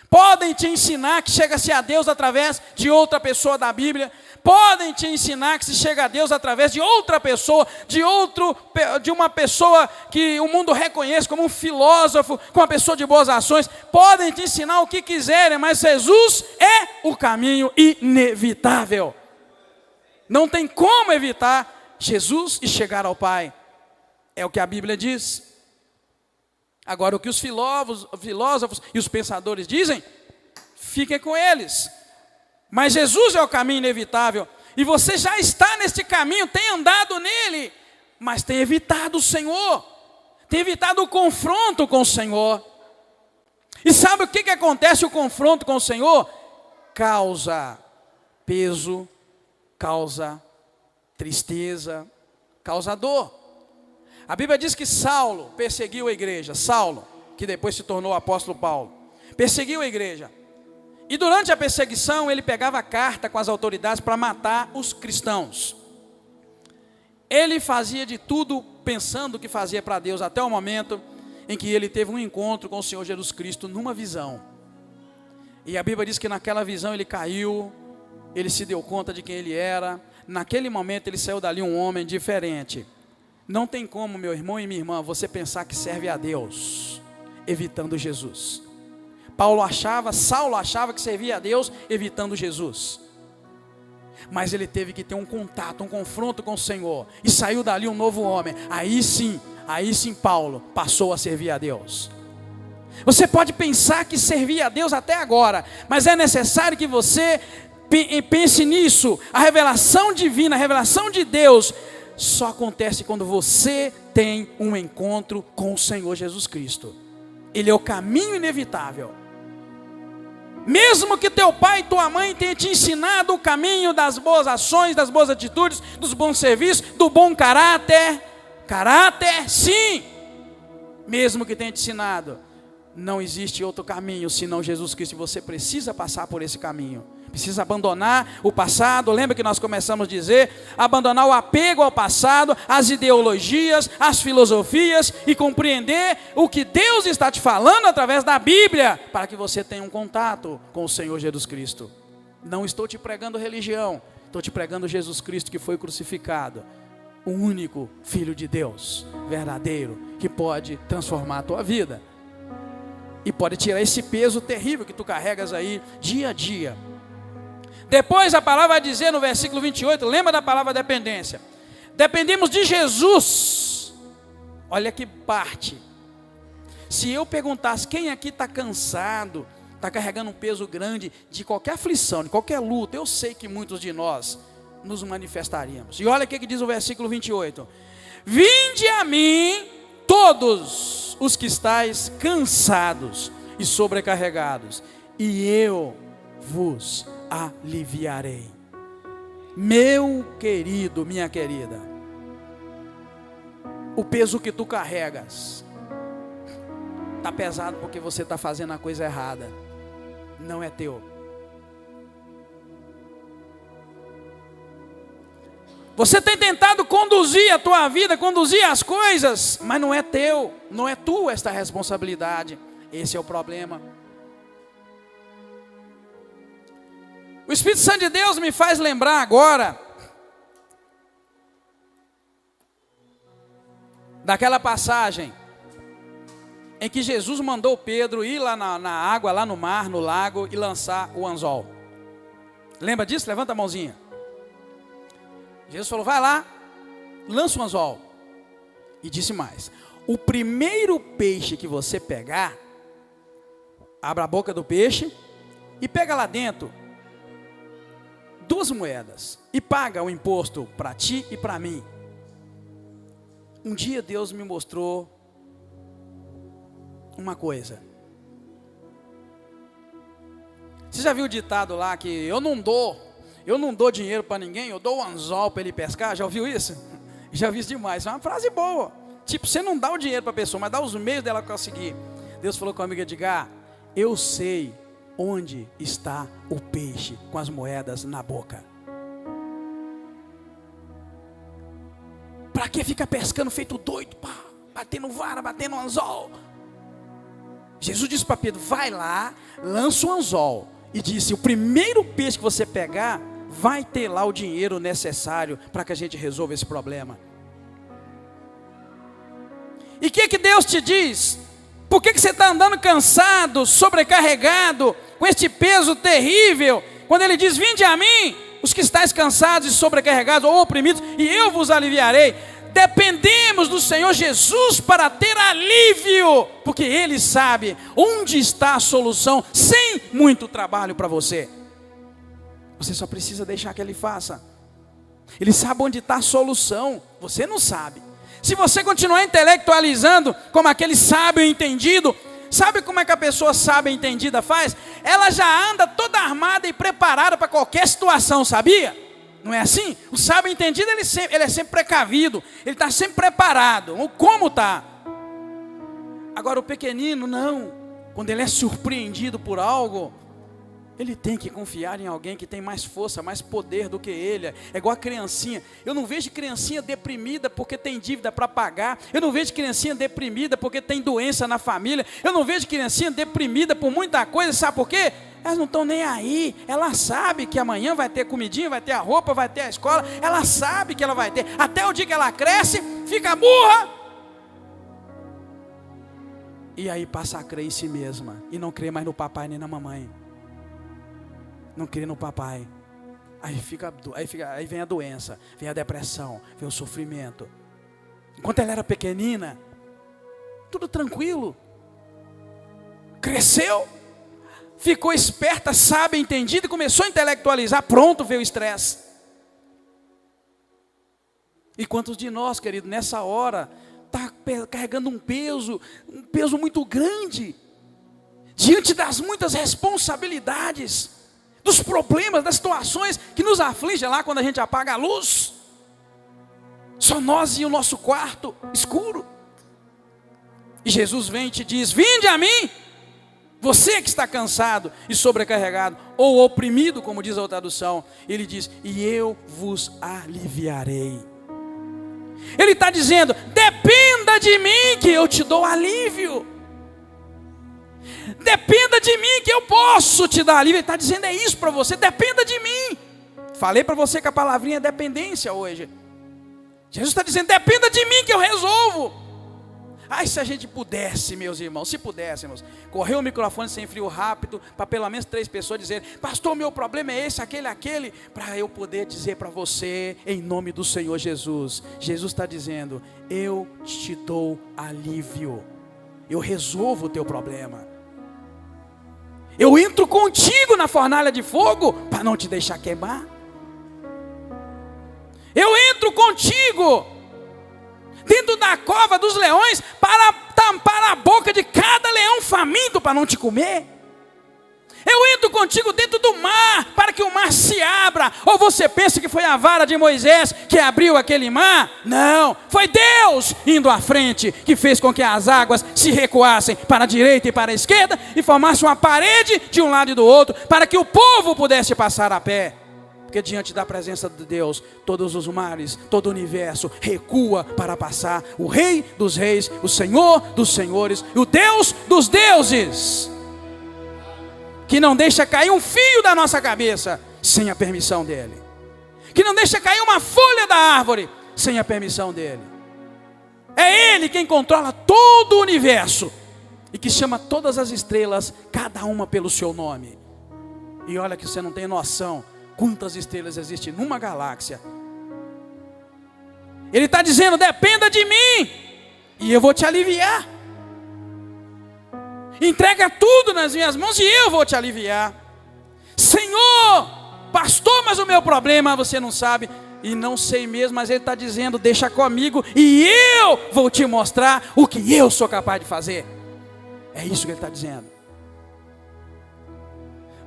Podem te ensinar que chega-se a Deus através de outra pessoa da Bíblia. Podem te ensinar que se chega a Deus através de outra pessoa, de uma pessoa que o mundo reconhece como um filósofo, como uma pessoa de boas ações. Podem te ensinar o que quiserem, mas Jesus é o caminho inevitável. Não tem como evitar Jesus e chegar ao Pai. É o que a Bíblia diz. Agora, o que os filósofos e os pensadores dizem, fiquem com eles. Mas Jesus é o caminho inevitável. E você já está neste caminho, tem andado nele, mas tem evitado o Senhor. Tem evitado o confronto com o Senhor. E sabe o que acontece o confronto com o Senhor? Causa peso, causa tristeza, causa dor. A Bíblia diz que Saulo perseguiu a igreja. Saulo, que depois se tornou o apóstolo Paulo, perseguiu a igreja. E durante a perseguição, ele pegava carta com as autoridades para matar os cristãos. Ele fazia de tudo pensando que fazia para Deus, até o momento em que ele teve um encontro com o Senhor Jesus Cristo numa visão. E a Bíblia diz que naquela visão ele caiu, ele se deu conta de quem ele era. Naquele momento ele saiu dali um homem diferente. Não tem como, meu irmão e minha irmã, você pensar que serve a Deus evitando Jesus. Saulo achava que servia a Deus evitando Jesus. Mas ele teve que ter um contato, um confronto com o Senhor. E saiu dali um novo homem. Aí sim Paulo passou a servir a Deus. Você pode pensar que servia a Deus até agora, mas é necessário que você pense nisso. A revelação divina, a revelação de Deus só acontece quando você tem um encontro com o Senhor Jesus Cristo. Ele é o caminho inevitável. Mesmo que teu pai e tua mãe tenham te ensinado o caminho das boas ações, das boas atitudes, dos bons serviços, do bom caráter, sim, mesmo que tenha te ensinado, não existe outro caminho senão Jesus Cristo. E você precisa passar por esse caminho. Precisa abandonar o passado. Lembra que nós começamos a dizer? Abandonar o apego ao passado, as ideologias, as filosofias, e compreender o que Deus está te falando através da Bíblia, para que você tenha um contato com o Senhor Jesus Cristo. Não estou te pregando religião, estou te pregando Jesus Cristo, que foi crucificado, o único Filho de Deus verdadeiro, que pode transformar a tua vida e pode tirar esse peso terrível que tu carregas aí dia a dia. Depois a palavra vai dizer no versículo 28, lembra da palavra dependência. Dependemos de Jesus. Olha que parte. Se eu perguntasse quem aqui está cansado, está carregando um peso grande de qualquer aflição, de qualquer luta, eu sei que muitos de nós nos manifestaríamos. E olha o que diz o versículo 28. Vinde a mim todos os que estáis cansados e sobrecarregados, e eu vos aliviarei. Meu querido, minha querida, o peso que tu carregas está pesado porque você está fazendo a coisa errada, não é teu. Você tem tentado conduzir a tua vida, conduzir as coisas, mas não é teu, não é tua esta responsabilidade. Esse é o problema. O Espírito Santo de Deus me faz lembrar agora daquela passagem em que Jesus mandou Pedro ir lá na água, lá no mar, no lago, e lançar o anzol. Lembra disso? Levanta a mãozinha. Jesus falou, vai lá, lança o anzol. E disse mais, o primeiro peixe que você pegar, abra a boca do peixe e pega lá dentro 2 moedas e paga o imposto para ti e para mim. Um dia Deus me mostrou uma coisa. Você já viu o ditado lá que eu não dou dinheiro para ninguém, eu dou o anzol para ele pescar? Já ouviu isso? Já vi isso demais, é uma frase boa. Tipo, você não dá o dinheiro para a pessoa, mas dá os meios dela conseguir. Deus falou comigo, Edgar, eu sei onde está o peixe com as moedas na boca. Para que fica pescando feito doido, pá, batendo vara, batendo anzol? Jesus disse para Pedro, vai lá, lança o anzol. E disse, o primeiro peixe que você pegar, vai ter lá o dinheiro necessário para que a gente resolva esse problema. E o que Deus te diz? Por que você está andando cansado, sobrecarregado, com este peso terrível? Quando Ele diz, vinde a mim, os que estáis cansados e sobrecarregados ou oprimidos, e eu vos aliviarei. Dependemos do Senhor Jesus para ter alívio, porque Ele sabe onde está a solução, sem muito trabalho para você. Você só precisa deixar que Ele faça. Ele sabe onde está a solução, você não sabe. Se você continuar intelectualizando como aquele sábio entendido, sabe como é que a pessoa sábia entendida faz? Ela já anda toda armada e preparada para qualquer situação, sabia? Não é assim? O sábio entendido, ele é sempre precavido, ele está sempre preparado. Como está? Agora o pequenino não. Quando ele é surpreendido por algo, ele tem que confiar em alguém que tem mais força, mais poder do que ele. É igual a criancinha. Eu não vejo criancinha deprimida porque tem dívida para pagar. Eu não vejo criancinha deprimida porque tem doença na família. Eu não vejo criancinha deprimida por muita coisa. Sabe por quê? Elas não estão nem aí. Ela sabe que amanhã vai ter comidinha, vai ter a roupa, vai ter a escola. Ela sabe que ela vai ter. Até o dia que ela cresce, fica burra. E aí passa a crer em si mesma. E não crê mais no papai nem na mamãe. Não crê no papai. Aí vem a doença, vem a depressão, vem o sofrimento. Enquanto ela era pequenina, tudo tranquilo. Cresceu, ficou esperta, sábia, entendida e começou a intelectualizar. Pronto, veio o estresse. E quantos de nós, querido, nessa hora, está carregando um peso muito grande, diante das muitas responsabilidades, dos problemas, das situações que nos afligem lá quando a gente apaga a luz. Só nós e o nosso quarto escuro. E Jesus vem e te diz: vinde a mim, você que está cansado e sobrecarregado, ou oprimido, como diz a outra tradução. Ele diz: e eu vos aliviarei. Ele está dizendo: dependa de mim que eu te dou alívio. Dependa de mim que eu posso te dar alívio. Ele está dizendo isso para você: dependa de mim. Falei para você que a palavrinha é dependência hoje. Jesus está dizendo: dependa de mim que eu resolvo. Ai, se a gente pudesse, meus irmãos, se pudéssemos correr o microfone sem frio rápido, para pelo menos 3 pessoas dizerem: pastor, meu problema é esse, aquele, para eu poder dizer para você, em nome do Senhor Jesus. Jesus está dizendo: eu te dou alívio, eu resolvo o teu problema, eu entro contigo na fornalha de fogo, para não te deixar queimar, eu entro contigo dentro da cova dos leões, para tampar a boca de cada leão faminto, para não te comer. Eu entro contigo dentro do mar, para que o mar se abra. Ou você pensa que foi a vara de Moisés que abriu aquele mar? Não, foi Deus indo à frente, que fez com que as águas se recuassem para a direita e para a esquerda, e formassem uma parede de um lado e do outro, para que o povo pudesse passar a pé. Porque diante da presença de Deus, todos os mares, todo o universo recua para passar o Rei dos Reis, o Senhor dos Senhores, o Deus dos deuses, que não deixa cair um fio da nossa cabeça sem a permissão dEle, que não deixa cair uma folha da árvore sem a permissão dEle. É Ele quem controla todo o universo e que chama todas as estrelas, cada uma pelo seu nome. E olha que você não tem noção quantas estrelas existem numa galáxia. Ele está dizendo: dependa de mim e eu vou te aliviar. Entrega tudo nas minhas mãos e eu vou te aliviar. Senhor, pastor, mas o meu problema você não sabe. E não sei mesmo, mas Ele está dizendo: deixa comigo e eu vou te mostrar o que eu sou capaz de fazer. É isso que Ele está dizendo.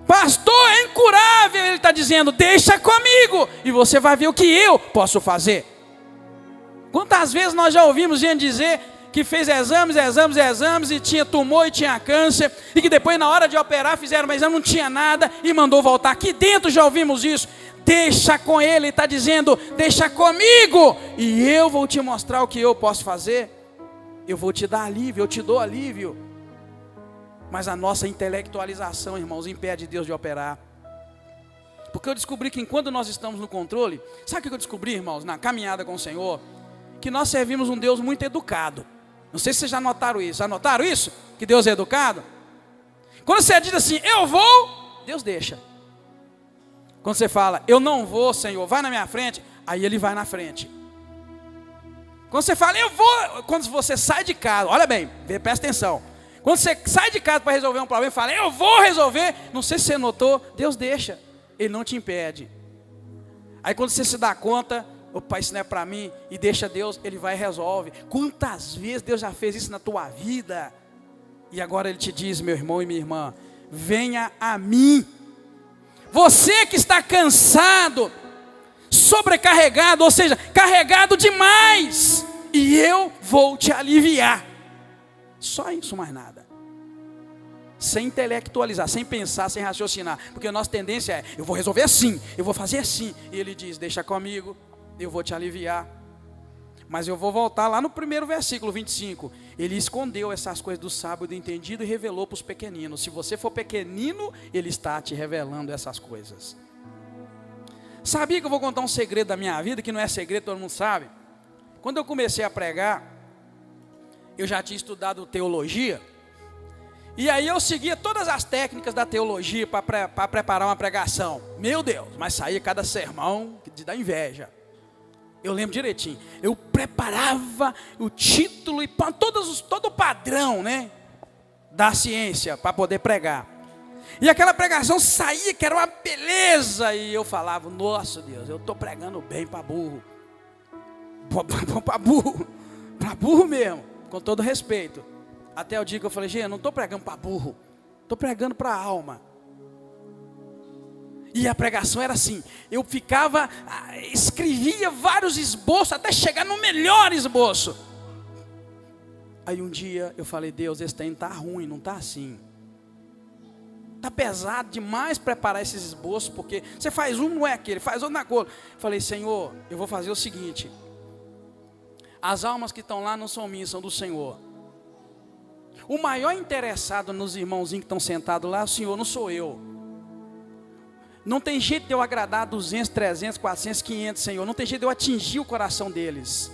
Pastor, é incurável. Ele está dizendo: deixa comigo e você vai ver o que eu posso fazer. Quantas vezes nós já ouvimos gente dizer que fez exames e tinha tumor e tinha câncer, e que depois na hora de operar fizeram um exame, não tinha nada e mandou voltar. Aqui dentro já ouvimos isso. Deixa com Ele, Ele está dizendo: deixa comigo e eu vou te mostrar o que eu posso fazer. Eu vou te dar alívio, eu te dou alívio. Mas a nossa intelectualização, irmãos, impede Deus de operar. Porque eu descobri que enquanto nós estamos no controle, sabe o que eu descobri, irmãos, na caminhada com o Senhor? Que nós servimos um Deus muito educado. Não sei se vocês já notaram isso. Já notaram isso? Que Deus é educado? Quando você diz assim: eu vou, Deus deixa. Quando você fala: eu não vou, Senhor, vai na minha frente, aí Ele vai na frente. Quando você fala: eu vou, quando você sai de casa, olha bem, presta atenção. Quando você sai de casa para resolver um problema e fala: eu vou resolver, não sei se você notou, Deus deixa, Ele não te impede. Aí quando você se dá conta: opa, isso não é para mim, e deixa Deus, Ele vai e resolve. Quantas vezes Deus já fez isso na tua vida? E agora Ele te diz: meu irmão e minha irmã, venha a mim. Você que está cansado, sobrecarregado, ou seja, carregado demais, e eu vou te aliviar. Só isso, mais nada. Sem intelectualizar, sem pensar, sem raciocinar. Porque a nossa tendência é: eu vou resolver assim, eu vou fazer assim. E Ele diz: deixa comigo, eu vou te aliviar. Mas eu vou voltar lá no primeiro versículo 25. Ele escondeu essas coisas do sábio e do entendido e revelou para os pequeninos. Se você for pequenino, Ele está te revelando essas coisas. Sabia que eu vou contar um segredo da minha vida, que não é segredo, todo mundo sabe? quando eu comecei a pregar, eu já tinha estudado teologia, e aí eu seguia todas as técnicas da teologia para preparar uma pregação. Meu Deus, mas saía cada sermão de dar inveja. Eu lembro direitinho. Eu preparava o título e todo o padrão, né, da ciência para poder pregar. E aquela pregação saía que era uma beleza. E eu falava, nossa Deus, eu estou pregando bem para burro. Para burro mesmo, com todo respeito. Até o dia que eu falei, gente, eu não estou pregando para burro, estou pregando para a alma. E a pregação era assim, eu ficava, escrevia vários esboços, até chegar no melhor esboço. Aí um dia eu falei, Deus, esse trem está ruim, não está assim. Está pesado demais preparar esses esboços, porque você faz um, não é aquele, faz outro na cor. Falei, Senhor, eu vou fazer o seguinte, as almas que estão lá não são minhas, são do Senhor. O maior interessado nos irmãozinhos que estão sentados lá, o Senhor, não sou eu. Não tem jeito de eu agradar 200, 300, 400, 500, Senhor. Não tem jeito de eu atingir o coração deles.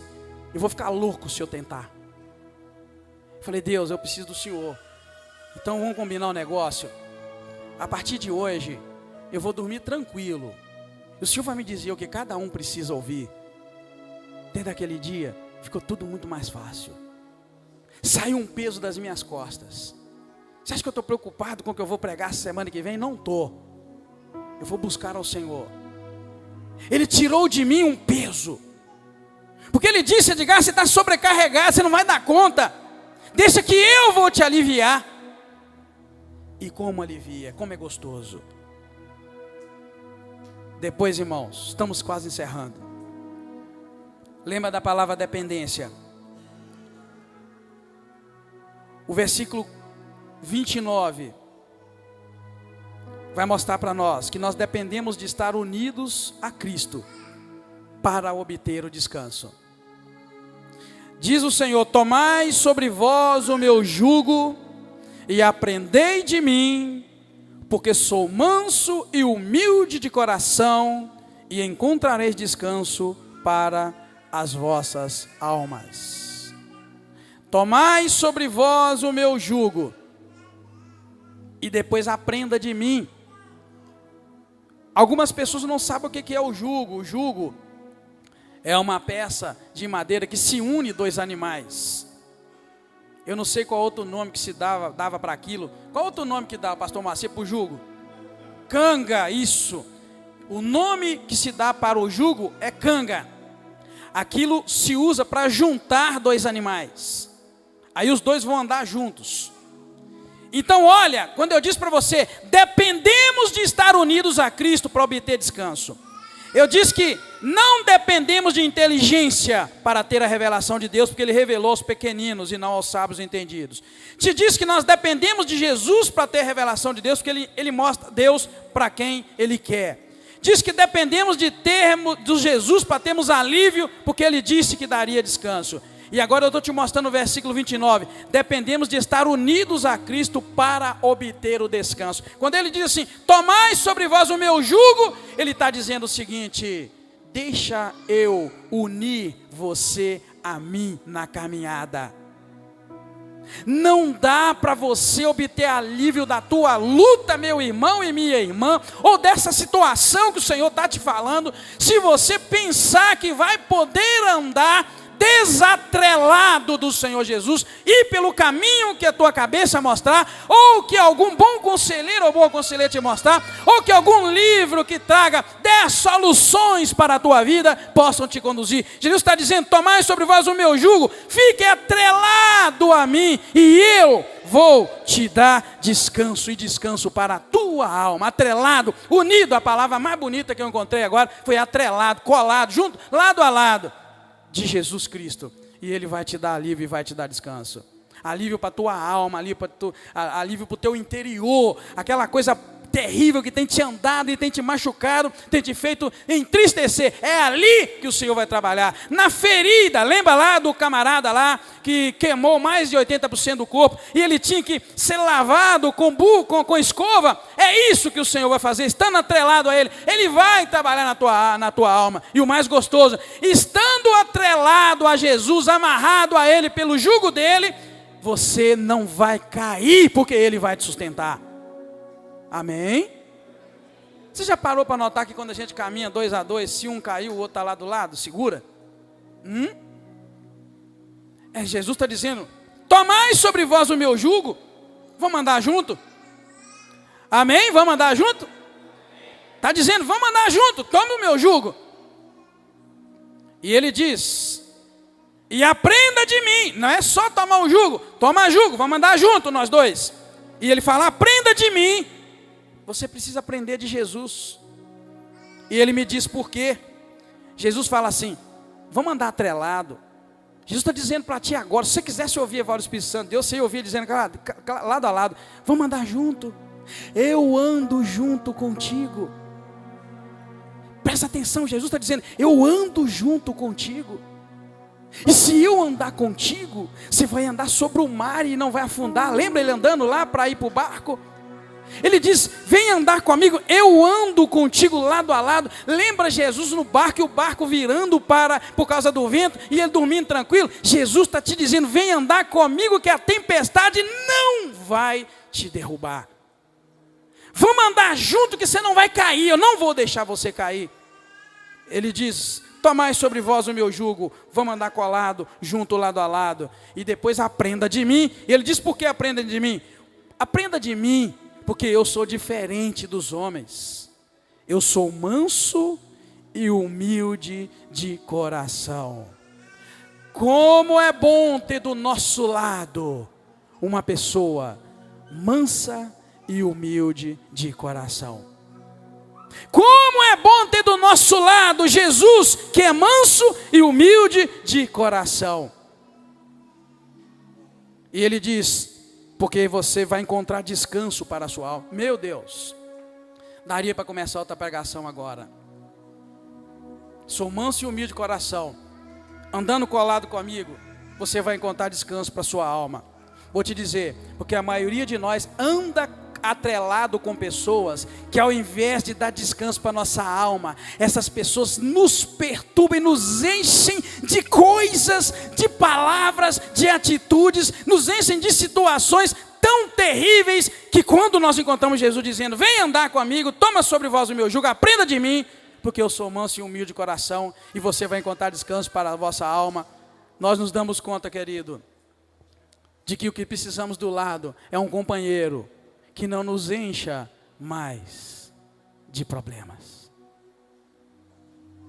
Eu vou ficar louco se eu tentar. Falei, Deus, eu preciso do Senhor. Então vamos combinar um negócio. A partir de hoje, eu vou dormir tranquilo. O Senhor vai me dizer o que cada um precisa ouvir. Desde aquele dia, ficou tudo muito mais fácil. Saiu um peso das minhas costas. Você acha que eu estou preocupado com o que eu vou pregar semana que vem? Não estou. Eu vou buscar ao Senhor. Ele tirou de mim um peso. Porque Ele disse, Edgar, você está sobrecarregado, você não vai dar conta. Deixa que eu vou te aliviar. E como alivia, como é gostoso. Depois, irmãos, estamos quase encerrando. Lembra da palavra dependência. O versículo 29 vai mostrar para nós que nós dependemos de estar unidos a Cristo para obter o descanso. Diz o Senhor, tomai sobre vós o meu jugo e aprendei de mim, porque sou manso e humilde de coração, e encontrareis descanso para as vossas almas. Tomai sobre vós o meu jugo, e depois aprenda de mim. Algumas pessoas não sabem o que é o jugo. O jugo é uma peça de madeira que se une dois animais. Eu não sei qual outro nome que se dava para aquilo. Qual outro nome que dá, pastor Macia, para o jugo? Canga, isso. O nome que se dá para o jugo é canga. Aquilo se usa para juntar dois animais. Aí os dois vão andar juntos. Então olha, quando eu disse para você, dependemos de estar unidos a Cristo para obter descanso. Eu disse que não dependemos de inteligência para ter a revelação de Deus, porque Ele revelou aos pequeninos e não aos sábios entendidos. Te disse que nós dependemos de Jesus para ter a revelação de Deus, porque Ele mostra Deus para quem Ele quer. Diz que dependemos de Jesus para termos alívio, porque Ele disse que daria descanso. E agora eu estou te mostrando o versículo 29. Dependemos de estar unidos a Cristo para obter o descanso. Quando Ele diz assim, tomai sobre vós o meu jugo, Ele está dizendo o seguinte, deixa eu unir você a mim na caminhada. Não dá para você obter alívio da tua luta, meu irmão e minha irmã, ou dessa situação que o Senhor está te falando, se você pensar que vai poder andar desatrelado do Senhor Jesus, e pelo caminho que a tua cabeça mostrar, ou que algum bom conselheiro ou boa conselheira te mostrar, ou que algum livro que traga 10 soluções para a tua vida, possam te conduzir. Jesus está dizendo, tomai sobre vós o meu jugo, fique atrelado a mim, e eu vou te dar descanso, e descanso para a tua alma. Atrelado, unido, a palavra mais bonita que eu encontrei agora, foi atrelado, colado, junto, lado a lado, de Jesus Cristo, e Ele vai te dar alívio e vai te dar descanso. Alívio para a tua alma, alívio para o teu interior, aquela coisa terrível que tem te andado e tem te machucado, tem te feito entristecer. É ali que o Senhor vai trabalhar. Na ferida, lembra lá do camarada lá que queimou mais de 80% do corpo e ele tinha que ser lavado com escova? É isso que o Senhor vai fazer, estando atrelado a Ele. Ele vai trabalhar na tua alma. E o mais gostoso, estando atrelado a Jesus, amarrado a Ele pelo jugo dele, você não vai cair, porque Ele vai te sustentar. Amém? Você já parou para notar que quando a gente caminha 2 a 2, se um caiu, o outro está lá do lado, segura? Jesus está dizendo, tomai sobre vós o meu jugo. Vamos andar junto? Amém? Vamos andar junto? Está dizendo, vamos andar junto, tome o meu jugo. E ele diz, e aprenda de mim. Não é só tomar o jugo, toma jugo, vamos andar junto nós dois. E ele fala, aprenda de mim. Você precisa aprender de Jesus. E ele me diz por quê. Jesus fala assim, vamos andar atrelado. Jesus está dizendo para ti agora, se você quisesse ouvir a voz do Espírito Santo, Deus você ouvia dizendo lado a lado, vamos andar junto. Eu ando junto contigo. Presta atenção, Jesus está dizendo, eu ando junto contigo. E se eu andar contigo, você vai andar sobre o mar e não vai afundar. Lembra ele andando lá para ir para o barco? Ele diz, vem andar comigo, eu ando contigo lado a lado. Lembra Jesus no barco e o barco virando por causa do vento e ele dormindo tranquilo? Jesus está te dizendo, vem andar comigo que a tempestade não vai te derrubar. Vamos andar junto que você não vai cair, eu não vou deixar você cair. Ele diz, tomai sobre vós o meu jugo, vamos andar colado, junto, lado a lado. E depois aprenda de mim. E ele diz, por que aprenda de mim? Aprenda de mim, porque eu sou diferente dos homens. Eu sou manso e humilde de coração. Como é bom ter do nosso lado uma pessoa mansa e humilde de coração. Como é bom ter do nosso lado Jesus, que é manso e humilde de coração. E ele diz, porque você vai encontrar descanso para a sua alma. Meu Deus, daria para começar outra pregação agora. Sou manso e humilde de coração. Andando colado comigo, você vai encontrar descanso para a sua alma. Vou te dizer, porque a maioria de nós anda atrelado com pessoas que ao invés de dar descanso para nossa alma, essas pessoas nos perturbam e nos enchem de coisas, de palavras, de atitudes, nos enchem de situações tão terríveis, que quando nós encontramos Jesus dizendo, vem andar comigo, toma sobre vós o meu jugo, aprenda de mim, porque eu sou manso e humilde de coração, e você vai encontrar descanso para a vossa alma. Nós nos damos conta, querido, de que o que precisamos do lado é um companheiro que não nos encha mais de problemas.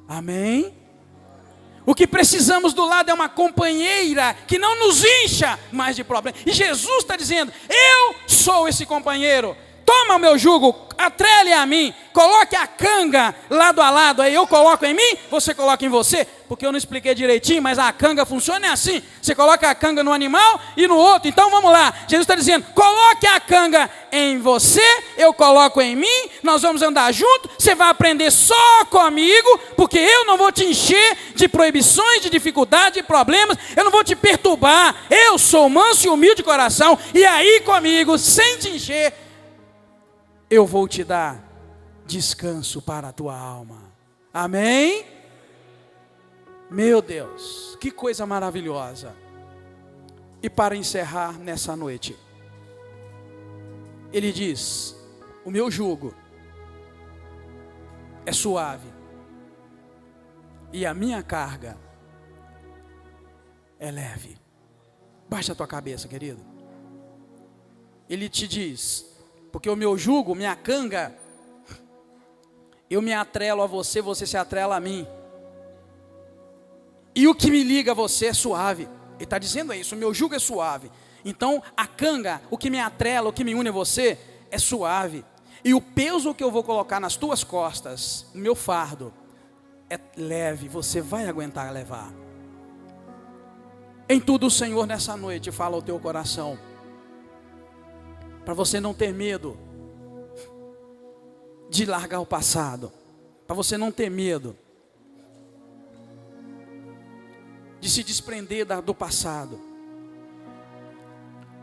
Amém? O que precisamos do lado é uma companheira que não nos encha mais de problemas. E Jesus está dizendo, eu sou esse companheiro. Toma o meu jugo, atrele a mim, coloque a canga lado a lado, aí eu coloco em mim, você coloca em você, porque eu não expliquei direitinho, mas a canga funciona assim, você coloca a canga no animal e no outro, então vamos lá, Jesus está dizendo, coloque a canga em você, eu coloco em mim, nós vamos andar junto, você vai aprender só comigo, porque eu não vou te encher de proibições, de dificuldades, de problemas, eu não vou te perturbar, eu sou manso e humilde de coração, e aí comigo, sem te encher, eu vou te dar descanso para a tua alma. Amém? Meu Deus, que coisa maravilhosa. E para encerrar nessa noite, ele diz, o meu jugo é suave e a minha carga é leve. Baixa a tua cabeça, querido. Ele te diz, porque o meu jugo, minha canga, eu me atrelo a você, você se atrela a mim. E o que me liga a você é suave. Ele está dizendo isso, o meu jugo é suave. Então a canga, o que me atrela, o que me une a você, é suave. E o peso que eu vou colocar nas tuas costas, o meu fardo, é leve, você vai aguentar levar. Em tudo o Senhor nessa noite fala ao teu coração. Para você não ter medo de largar o passado, para você não ter medo de se desprender do passado,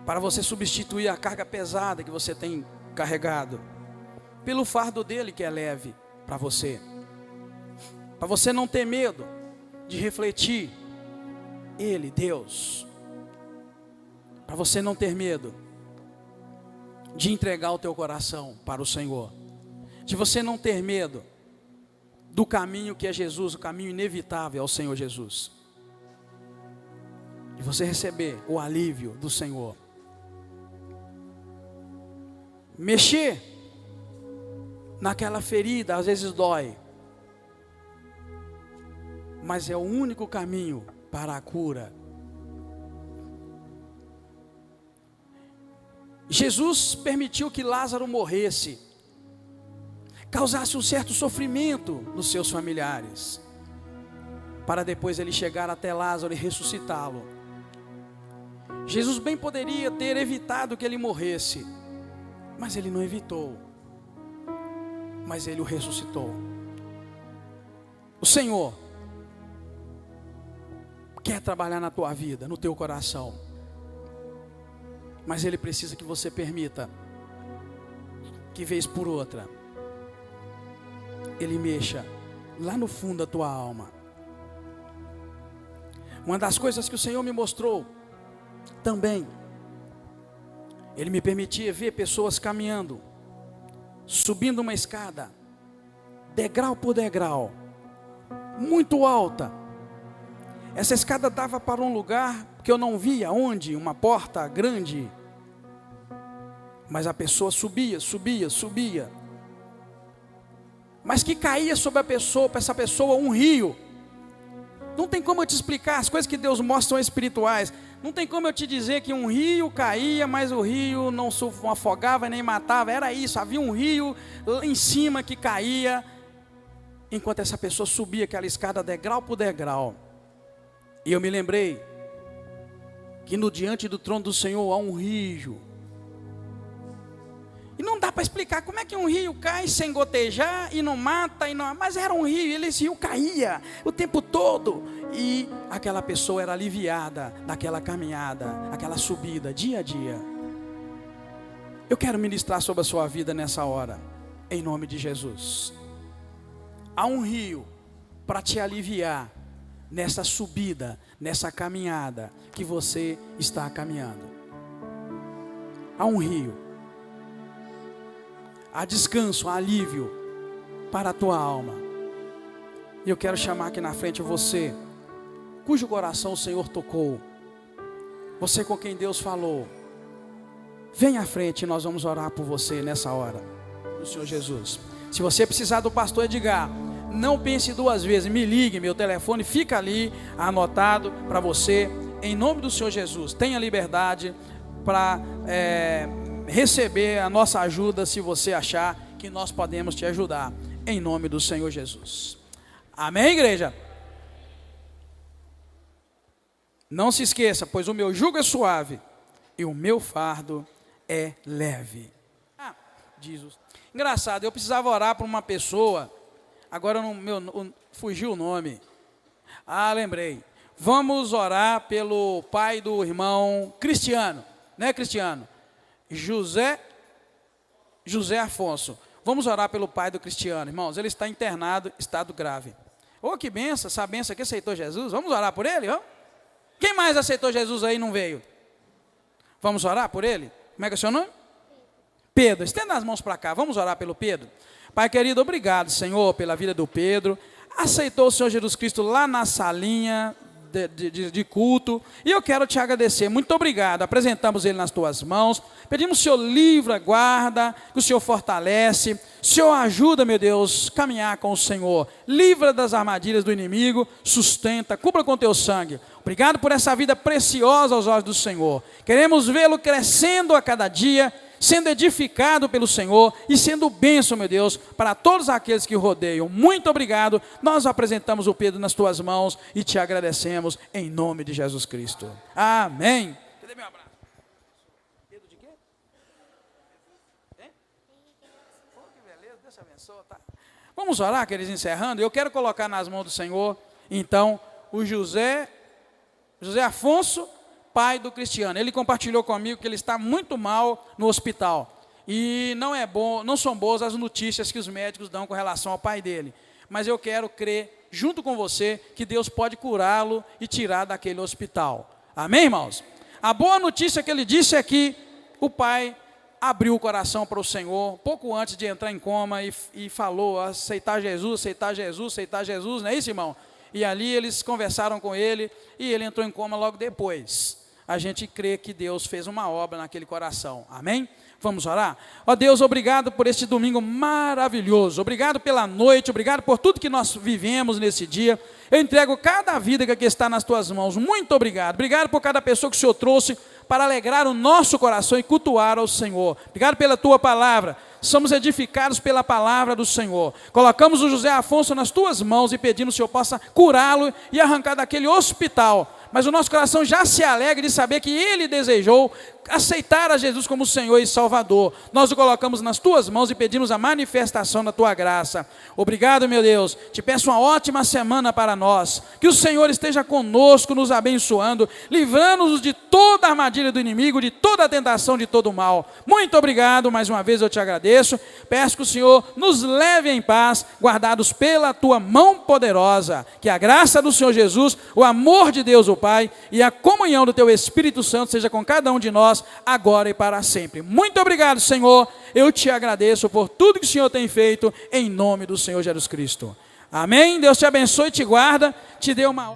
para você substituir a carga pesada que você tem carregado pelo fardo dele que é leve para você não ter medo de refletir ele, Deus, para você não ter medo de entregar o teu coração para o Senhor, de você não ter medo do caminho que é Jesus, o caminho inevitável ao Senhor Jesus, de você receber o alívio do Senhor. Mexer naquela ferida às vezes dói, mas é o único caminho para a cura. Jesus permitiu que Lázaro morresse, causasse um certo sofrimento nos seus familiares, para depois ele chegar até Lázaro e ressuscitá-lo. Jesus bem poderia ter evitado que ele morresse, mas ele não evitou, mas ele o ressuscitou. O Senhor quer trabalhar na tua vida, no teu coração, mas ele precisa que você permita que vez por outra ele mexa lá no fundo da tua alma. Uma das coisas que o Senhor me mostrou também, ele me permitia ver pessoas caminhando, subindo uma escada, degrau por degrau, muito alta. Essa escada dava para um lugar que eu não via onde, uma porta grande, mas a pessoa subia, mas que caía sobre a pessoa, para essa pessoa um rio. Não tem como eu te explicar, as coisas que Deus mostra são espirituais. Não tem como eu te dizer que um rio caía, mas o rio não afogava nem matava. Era isso, havia um rio lá em cima que caía, enquanto essa pessoa subia aquela escada degrau por degrau. E eu me lembrei que no diante do trono do Senhor há um rio. E não dá para explicar como é que um rio cai sem gotejar e não mata, mas era um rio, e esse rio caía o tempo todo. E aquela pessoa era aliviada daquela caminhada, aquela subida, dia a dia. Eu quero ministrar sobre a sua vida nessa hora, em nome de Jesus. Há um rio para te aliviar nessa subida, nessa caminhada que você está caminhando. Há um rio. Há descanso, há alívio para a tua alma. E eu quero chamar aqui na frente você, cujo coração o Senhor tocou, você com quem Deus falou. Vem à frente e nós vamos orar por você nessa hora, do Senhor Jesus. Se você precisar do pastor Edgar, não pense duas vezes, me ligue, meu telefone fica ali anotado para você, em nome do Senhor Jesus. Tenha liberdade para receber a nossa ajuda, se você achar que nós podemos te ajudar, em nome do Senhor Jesus. Amém, igreja? Não se esqueça, pois o meu jugo é suave e o meu fardo é leve. Jesus. Engraçado, eu precisava orar para uma pessoa, agora fugiu o nome. Lembrei. Vamos orar pelo pai do irmão Cristiano, né, Cristiano? José Afonso. Vamos orar pelo pai do Cristiano, irmãos. Ele está internado, estado grave. Que benção, essa benção aqui aceitou Jesus. Vamos orar por ele, ó? Quem mais aceitou Jesus aí e não veio? Vamos orar por ele? Como é que é o seu nome? Pedro. Estenda as mãos para cá, vamos orar pelo Pedro. Pai querido, obrigado, Senhor, pela vida do Pedro. Aceitou o Senhor Jesus Cristo lá na salinha de culto, e eu quero te agradecer, muito obrigado. Apresentamos ele nas tuas mãos, pedimos que o Senhor livra, guarda, que o Senhor fortalece, o Senhor ajuda, meu Deus, caminhar com o Senhor, livra das armadilhas do inimigo, sustenta, cubra com teu sangue. Obrigado por essa vida preciosa aos olhos do Senhor. Queremos vê-lo crescendo a cada dia, sendo edificado pelo Senhor e sendo bênção, meu Deus, para todos aqueles que o rodeiam. Muito obrigado. Nós apresentamos o Pedro nas tuas mãos e te agradecemos em nome de Jesus Cristo. Amém. Cadê meu abraço? Pedro de quê? Que beleza. Deus te abençoe, tá? Vamos orar, queridos, encerrando. Eu quero colocar nas mãos do Senhor, então, o José Afonso, pai do Cristiano. Ele compartilhou comigo que ele está muito mal no hospital. E não são boas as notícias que os médicos dão com relação ao pai dele. Mas eu quero crer, junto com você, que Deus pode curá-lo e tirar daquele hospital. Amém, irmãos? A boa notícia que ele disse é que o pai abriu o coração para o Senhor, pouco antes de entrar em coma, e falou, aceitar Jesus, não é isso, irmão? E ali eles conversaram com ele, e ele entrou em coma logo depois. A gente crê que Deus fez uma obra naquele coração, amém? Vamos orar? Ó Deus, obrigado por este domingo maravilhoso, obrigado pela noite, obrigado por tudo que nós vivemos nesse dia. Eu entrego cada vida que aqui está nas tuas mãos, muito obrigado. Obrigado por cada pessoa que o Senhor trouxe para alegrar o nosso coração e cultuar ao Senhor. Obrigado pela tua palavra, somos edificados pela palavra do Senhor. Colocamos o José Afonso nas tuas mãos e pedimos que o Senhor possa curá-lo e arrancar daquele hospital. Mas o nosso coração já se alegra de saber que ele desejou aceitar a Jesus como Senhor e Salvador. Nós o colocamos nas tuas mãos e pedimos a manifestação da tua graça. Obrigado, meu Deus. Te peço uma ótima semana para nós. Que o Senhor esteja conosco, nos abençoando, livrando-nos de toda a armadilha do inimigo, de toda a tentação, de todo o mal. Muito obrigado, mais uma vez eu te agradeço. Peço que o Senhor nos leve em paz, guardados pela tua mão poderosa. Que a graça do Senhor Jesus, o amor de Deus, o Pai, e a comunhão do teu Espírito Santo seja com cada um de nós, agora e para sempre. Muito obrigado, Senhor. Eu te agradeço por tudo que o Senhor tem feito, em nome do Senhor Jesus Cristo. Amém? Deus te abençoe e te guarda, te dê uma